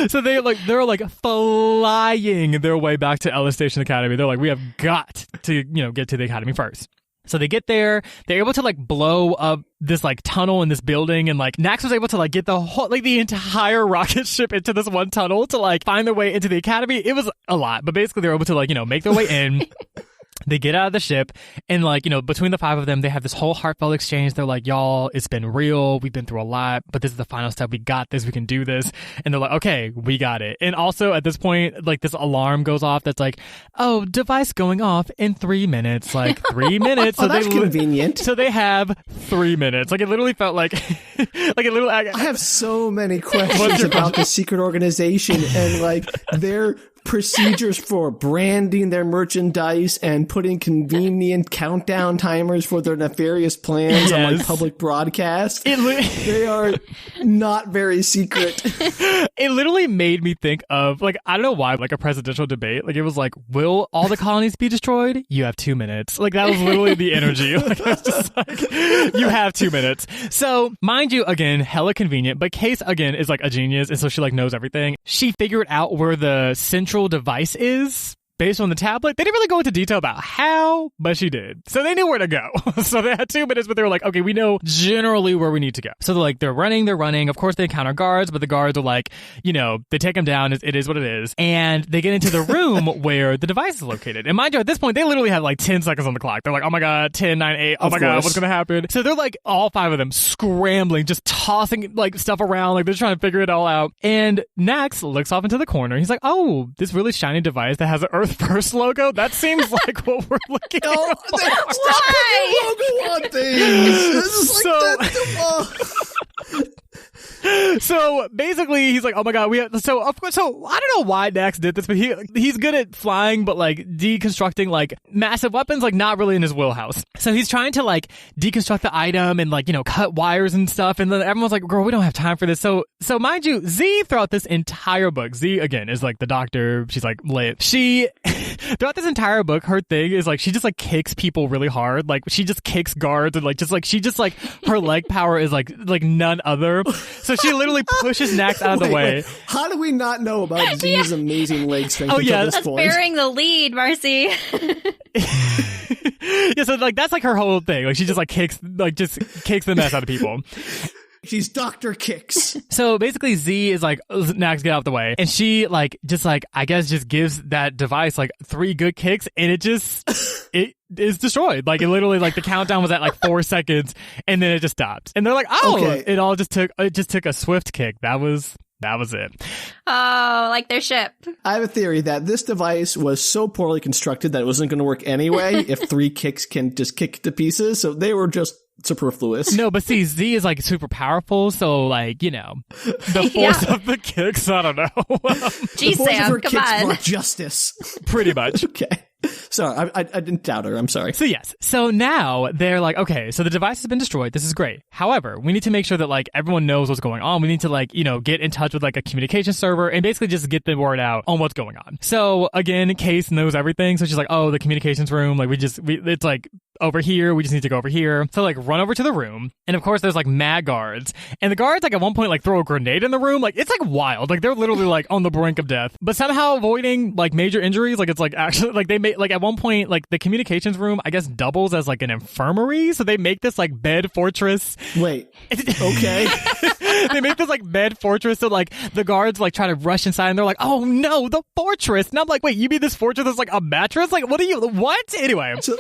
So they're like flying their way back to Ellis Station Academy. They're like, we have got to, get to the Academy first. So they get there, they're able to like blow up this like tunnel in this building, and like Nax was able to like get the whole, like the entire rocket ship into this one tunnel to like find their way into the academy. It was a lot, but basically they're able to like, you know, make their way in. They get out of the ship, and like, you know, between the 5 of them, they have this whole heartfelt exchange. They're like, y'all, it's been real. We've been through a lot, but this is the final step. We got this. We can do this. And they're like, okay, we got it. And also at this point, like this alarm goes off that's like, oh, device going off in 3 minutes, like 3 minutes. So that's convenient. So they have 3 minutes. Like it literally felt like, like a little. I have so many questions about the secret organization and like their procedures for branding their merchandise and putting convenient countdown timers for their nefarious plans on like public broadcast. They are not very secret. It literally made me think of, like, I don't know why, like a presidential debate. Like it was like, will all the colonies be destroyed? You have 2 minutes. Like that was literally the energy. Like I was just like, you have 2 minutes. So mind you, again, hella convenient, but Case again is like a genius, and so she like knows everything. She figured out where the central device is based on the tablet. They didn't really go into detail about how, but she did. So they knew where to go. So they had 2 minutes, but they were like, okay, we know generally where we need to go. So they're like, they're running. Of course, they encounter guards, but the guards are like, you know, they take them down. It is what it is. And they get into the room where the device is located. And mind you, at this point, they literally have like 10 seconds on the clock. They're like, oh my God, 10, 9, 8. Oh my God, what's going to happen? So they're like, all 5 of them scrambling, just tossing like stuff around. Like they're trying to figure it all out. And Nax looks off into the corner. He's like, oh, this really shiny device that has an Earth First logo. That seems like what we're looking at. Why? Logo on things. So basically, he's like, "Oh my God, we have." So of course, so I don't know why Nax did this, but he's good at flying, but like deconstructing like massive weapons, like not really in his wheelhouse. So he's trying to like deconstruct the item and like, you know, cut wires and stuff. And then everyone's like, "Girl, we don't have time for this." So mind you, Z throughout this entire book, Z again is like the doctor. She's like lit. She throughout this entire book, her thing is like she just like kicks people really hard. Like she just kicks guards and like her leg power is like none other. So she literally pushes Nax out of the way. How do we not know about Z's amazing leg strength until this point? That's bearing the lead, Marci. Yeah, so like that's like her whole thing. Like she just kicks the mess out of people. She's Dr. Kicks. So basically Z is like, Nax, get out of the way. And she I guess just gives that device like 3 good kicks, and it is destroyed. Like it literally, like the countdown was at like 4 seconds, and then it just stopped. And they're like, oh, okay. It just took a swift kick. That was it. Oh, like their ship. I have a theory that this device was so poorly constructed that it wasn't going to work anyway if 3 kicks can just kick to pieces. So they were just superfluous. No, but see, Z is like super powerful, so like, you know, the force of the kicks, I don't know. Geez, Sam, come on. Brought justice. Pretty much. Okay. Sorry, I didn't doubt her. I'm sorry. So yes. So now they're like, okay, so the device has been destroyed. This is great. However, we need to make sure that like everyone knows what's going on. We need to like, you know, get in touch with like a communication server and basically just get the word out on what's going on. So again, Case knows everything. So she's like, oh, the communications room. Like it's like over here. We just need to go over here. So like run over to the room. And of course there's like mad guards. And the guards like at one point like throw a grenade in the room. Like it's like wild. Like they're literally like on the brink of death, but somehow avoiding like major injuries. Like it's like actually like they made like at one point like the communications room I guess doubles as like an infirmary. So they make this like bed fortress. Wait. Okay. They make this like bed fortress. So like the guards like try to rush inside and they're like, oh no, the fortress. And I'm like, wait, you mean this fortress is like a mattress? Like what anyway? So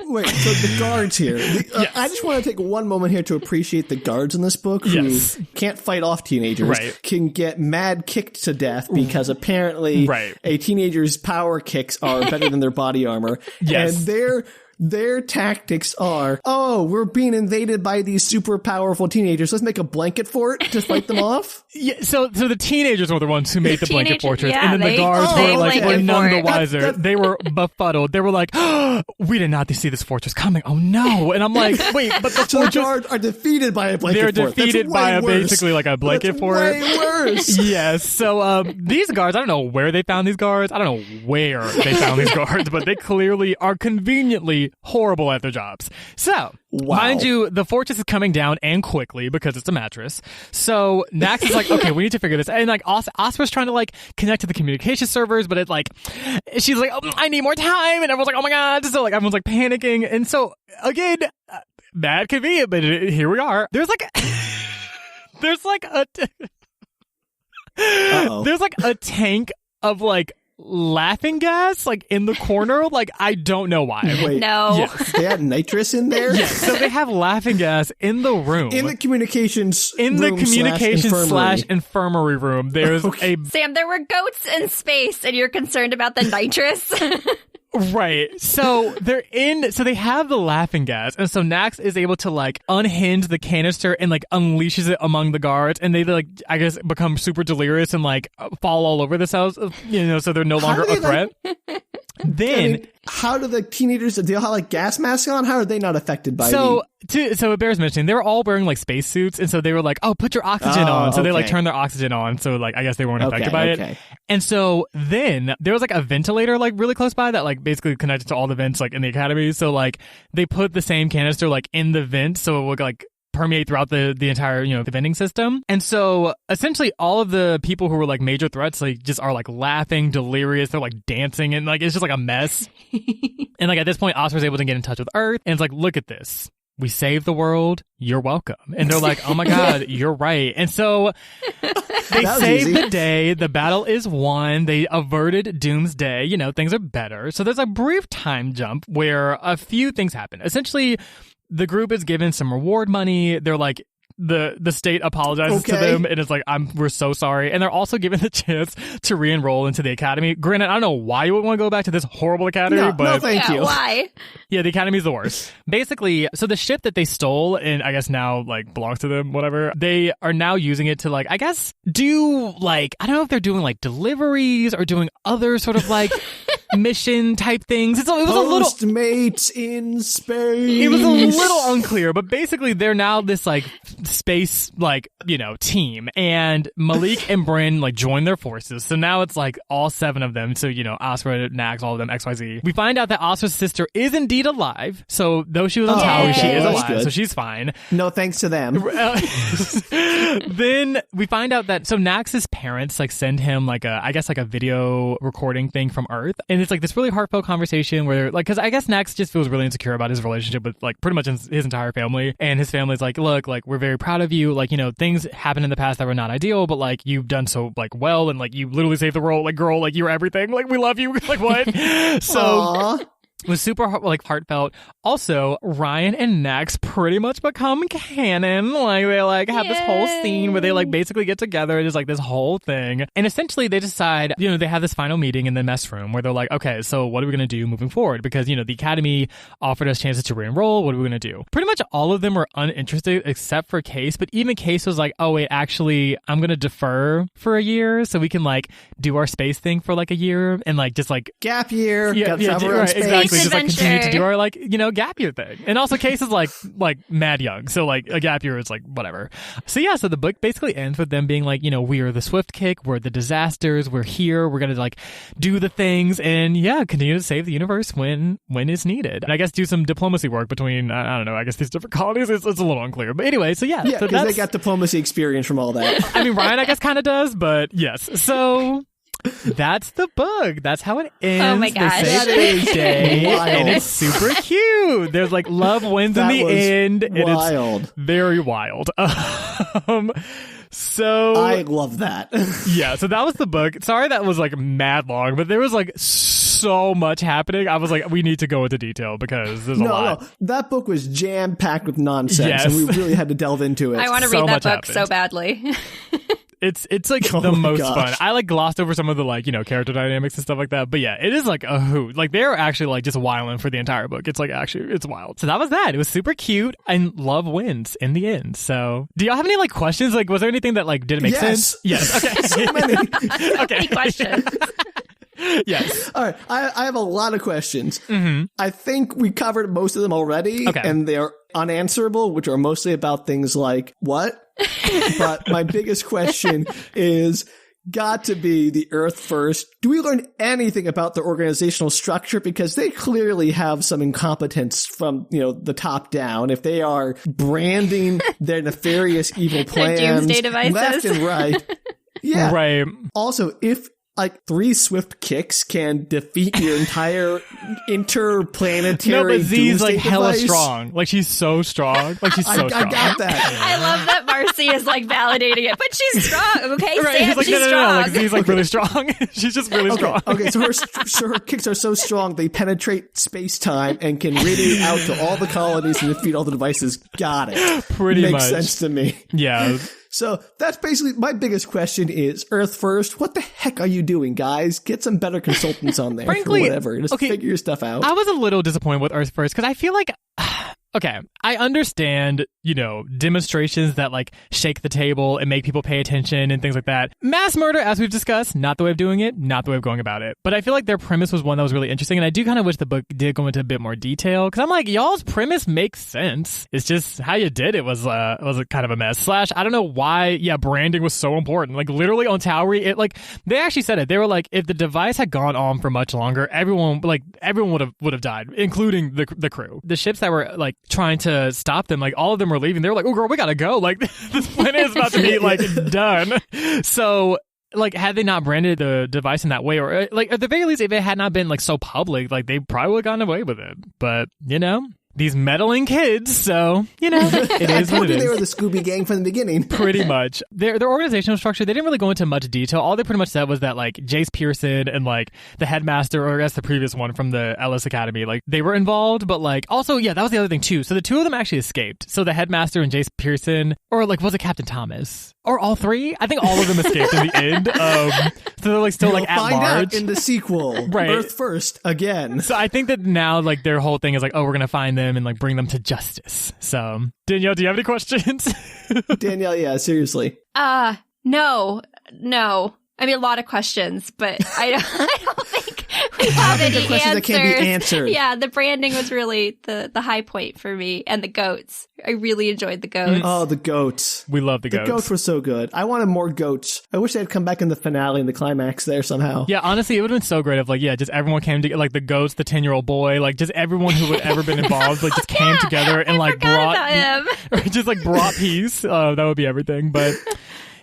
wait, so the guards here. Yes. I just want to take one moment here to appreciate the guards in this book who can't fight off teenagers, can get mad kicked to death because apparently a teenager's power kicks are better than their body armor. Yes. And their tactics are, oh, we're being invaded by these super powerful teenagers. Let's make a blanket fort to fight them off. Yeah, so the teenagers were the ones who made the blanket fortress, yeah, and then the guards were none the wiser. They were befuddled. They were like, oh, we did not see this fortress coming. Oh no! And I'm like, wait, but the guards are defeated by a blanket fort. They're defeated by basically like a blanket fort. Way worse. Yes. So these guards, I don't know where they found these guards. I don't know where they found these guards, but they clearly are conveniently be horrible at their jobs. So, mind you, the fortress is coming down and quickly because it's a mattress. So Nax is like, okay, we need to figure this. And like Asura's trying to like connect to the communication servers, but it's like, she's like, oh, I need more time. And everyone's like, oh my God. So like everyone's like panicking. And so again, bad convenient, but here we are. There's like a tank of like laughing gas like in the corner. Like I don't know why. Wait, no. Yes. They had nitrous in there? Yes. So they have laughing gas in the room. In the communications / infirmary room. There's a Sam, there were goats in space and you're concerned about the nitrous? Right. So they have the laughing gas. And so Nax is able to like unhinge the canister and like unleashes it among the guards. And they like, I guess, become super delirious and like fall all over themselves, so they're no longer a threat. Then how do the teenagers, do they all have like gas masks on? How are they not affected by so it bears mentioning, they were all wearing like spacesuits. And so they were like, oh, put your oxygen on. So they like turn their oxygen on. So like, I guess they weren't affected by it. And so then there was like a ventilator like really close by that like basically connected to all the vents like in the academy. So like they put the same canister like in the vent so it would like permeate throughout the entire, the vending system. And so essentially all of the people who were like major threats like just are like laughing, delirious, they're like dancing, and like it's just like a mess. And like at this point Oscar's able to get in touch with Earth and it's like, look at this. We saved the world. You're welcome. And they're like, oh my God, you're right. And so they saved the day. The battle is won. They averted doomsday. Things are better. So there's a brief time jump where a few things happen. Essentially, the group is given some reward money. They're like, the state apologizes to them and it's like, we're so sorry. And they're also given the chance to re-enroll into the academy. Granted, I don't know why you would want to go back to this horrible academy, but no, thank you. Why? Yeah, the academy's the worst. Basically, so the ship that they stole and I guess now like belongs to them, whatever, they are now using it to like, I guess, do like, I don't know if they're doing like deliveries or doing other sort of like mission type things. It was a little Postmates in space. It was a little unclear, but basically they're now this like space like team, and Malik and Bryn like join their forces. So now it's like all 7 of them. So Asura, Nax, all of them, XYZ. We find out that Asura's sister is indeed alive. So though she was on tower, she is alive. So she's fine. No thanks to them. Then we find out that Nax's parents like send him like a video recording thing from Earth, and it's like this really heartfelt conversation where like, because I guess Nax just feels really insecure about his relationship with like pretty much his entire family, and his family's like, look, like we're very proud of you, like things happened in the past that were not ideal, but like you've done so like well, and like you literally saved the world, like girl, like you're everything, like we love you, like what? So Aww. It was super heartfelt. Also, Ryan and Nax pretty much become canon. Like they like have this whole scene where they like basically get together. There's like this whole thing, and essentially they decide, they have this final meeting in the mess room where they're like, okay, so what are we gonna do moving forward? Because the academy offered us chances to re-enroll. What are we gonna do? Pretty much all of them were uninterested except for Case. But even Case was like, oh wait, actually, I'm gonna defer for a year so we can like do our space thing for like a year and like just like gap year. Travel around space. Exactly. Just like continue to do our like gap year thing. And also Case is like mad young, so like a gap year is like whatever. So yeah, so the book basically ends with them being like, we are the Swift Kick, we're the disasters, we're here, we're gonna like do the things and continue to save the universe when it's needed. And I guess do some diplomacy work between I don't know, I guess these different colonies. It's a little unclear, but anyway, so because so they got diplomacy experience from all that. I mean, Ryan I guess kind of does, but yes. So that's the book. That's how it ends. Oh my gosh. That is day, and it's super cute. There's like love wins in the end. Wild. And it's very wild. So I love that. Yeah, so that was the book. Sorry that was like mad long, but there was like so much happening. I was like, we need to go into detail because there's a lot. No, that book was jam-packed with nonsense, and we really had to delve into it. I want to read that book so badly. It's like the most fun. I like glossed over some of the like, character dynamics and stuff like that. But yeah, it is like a hoot. Like they're actually like just wilding for the entire book. It's like actually, it's wild. So that was that. It was super cute and love wins in the end. So do y'all have any like questions? Like was there anything that like didn't make sense? Yes. Okay. So many. Okay. Any questions? Yes. All right. I have a lot of questions. Mm-hmm. I think we covered most of them already. Okay. And they're unanswerable, which are mostly about things like what? But my biggest question is, got to be the Earth First. Do we learn anything about their organizational structure? Because they clearly have some incompetence from, the top down. If they are branding their nefarious evil plans doomsday devices. left and right. Yeah. Right. Also, if 3 swift kicks can defeat your entire interplanetary No, but Z's doomsday hella device, strong. She's so strong. She's so strong. I got that. I love that Marci is validating it, but she's strong. Okay, Right, Sam, he's she's no. strong. Z's really strong. She's just really strong. Okay, so her kicks are so strong they penetrate space-time and can radiate out to all the colonies and defeat all the devices. Got it. Pretty Makes much. sense to me. Yeah. So that's basically my biggest question is Earth First. What the heck are you doing, guys? Get some better consultants on there Frankly, or whatever. Just figure your stuff out. I was a little disappointed with Earth First because I feel like, okay, I understand, demonstrations that shake the table and make people pay attention and things like that. Mass murder, as we've discussed, not the way of doing it, not the way of going about it. But I feel like their premise was one that was really interesting, and I do kind of wish the book did go into a bit more detail because I'm like, y'all's premise makes sense. It's just how you did it was a kind of a mess. / I don't know why, branding was so important. Literally on Towery, they actually said it. They were like, if the device had gone on for much longer, everyone would have died, including the crew. The ships that were trying to stop them, all of them were leaving. They were like, oh girl, we gotta go. This planet is about to be done. So had they not branded the device in that way, or at the very least, if it had not been so public, they probably would have gotten away with it. But these meddling kids, so it is what it is. They were the Scooby Gang from the beginning. Pretty much. Their organizational structure, they didn't really go into much detail. All they pretty much said was that Jace Pearson and the headmaster, or I guess the previous one from the Ellis Academy, they were involved, but also, that was the other thing too. So the two of them actually escaped. So the headmaster and Jace Pearson, or was it Captain Thomas? Or all three? I think all of them escaped in the end. So they're still at find large. Out in the sequel. Right. Earth First again. So I think that now their whole thing is oh, we're gonna find them and bring them to justice. So Danielle, do you have any questions? Danielle, yeah, seriously. No. I mean, a lot of questions, but I don't think we have any answers. Questions that can't be answered. Yeah, the branding was really the high point for me, and the goats. I really enjoyed the goats. Oh, the goats. We love the goats. The goats were so good. I wanted more goats. I wish they'd come back in the finale and the climax there somehow. Yeah, honestly, it would have been so great if just everyone came together, the goats, the 10-year-old boy, just everyone who would ever been involved, just came together and brought him. or just brought peace. That would be everything. But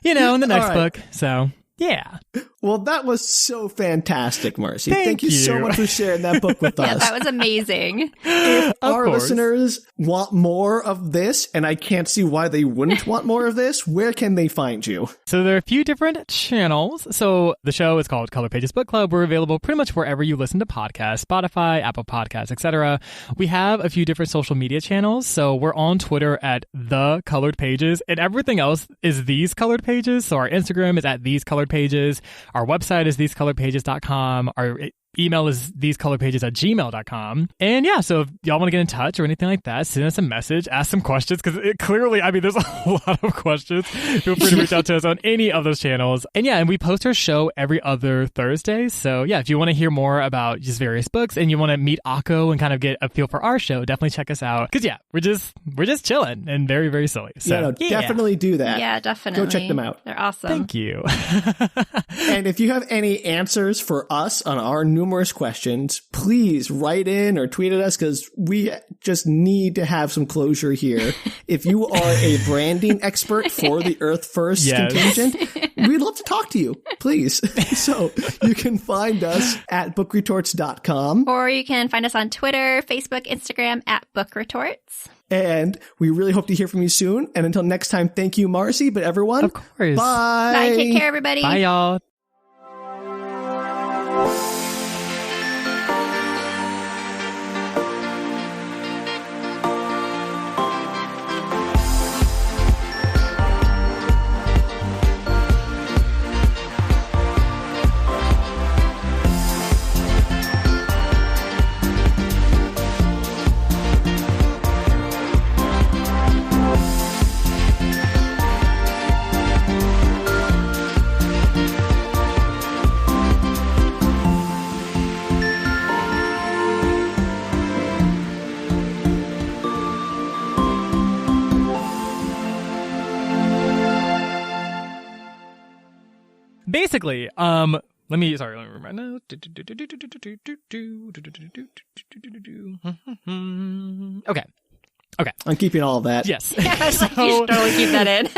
in the next book, so. Yeah. Well, that was so fantastic, Marci. Thank you so much for sharing that book with us. Yeah, that was amazing. If our listeners want more of this, and I can't see why they wouldn't want more of this, where can they find you? So there are a few different channels. So the show is called Color Pages Book Club. We're available pretty much wherever you listen to podcasts, Spotify, Apple Podcasts, etc. We have a few different social media channels. So we're on Twitter at The Colored Pages, and everything else is These Colored Pages. So our Instagram is at These Colored Pages. Our website is thesecoloredpages.com. Our email is thesecoloredpages@gmail.com. And so if y'all want to get in touch or anything like that, send us a message, ask some questions, because clearly, there's a lot of questions. Feel free to reach out to us on any of those channels. And we post our show every other Thursday. So if you want to hear more about just various books and you want to meet Akko and kind of get a feel for our show, definitely check us out. Because we're just chilling and very, very silly. So definitely do that. Yeah, definitely. Go check them out. They're awesome. Thank you. And if you have any answers for us on our numerous questions, please write in or tweet at us, because we just need to have some closure here. If you are a branding expert for the Earth First contingent, we'd love to talk to you, please. So you can find us at bookretorts.com. Or you can find us on Twitter, Facebook, Instagram at bookretorts. And we really hope to hear from you soon. And until next time, thank you, Marci. But everyone, of course. Bye. Bye. Take care, everybody. Bye, y'all. basically, let me read my notes. Okay. I'm keeping all of that. Yes. You should totally keep that in.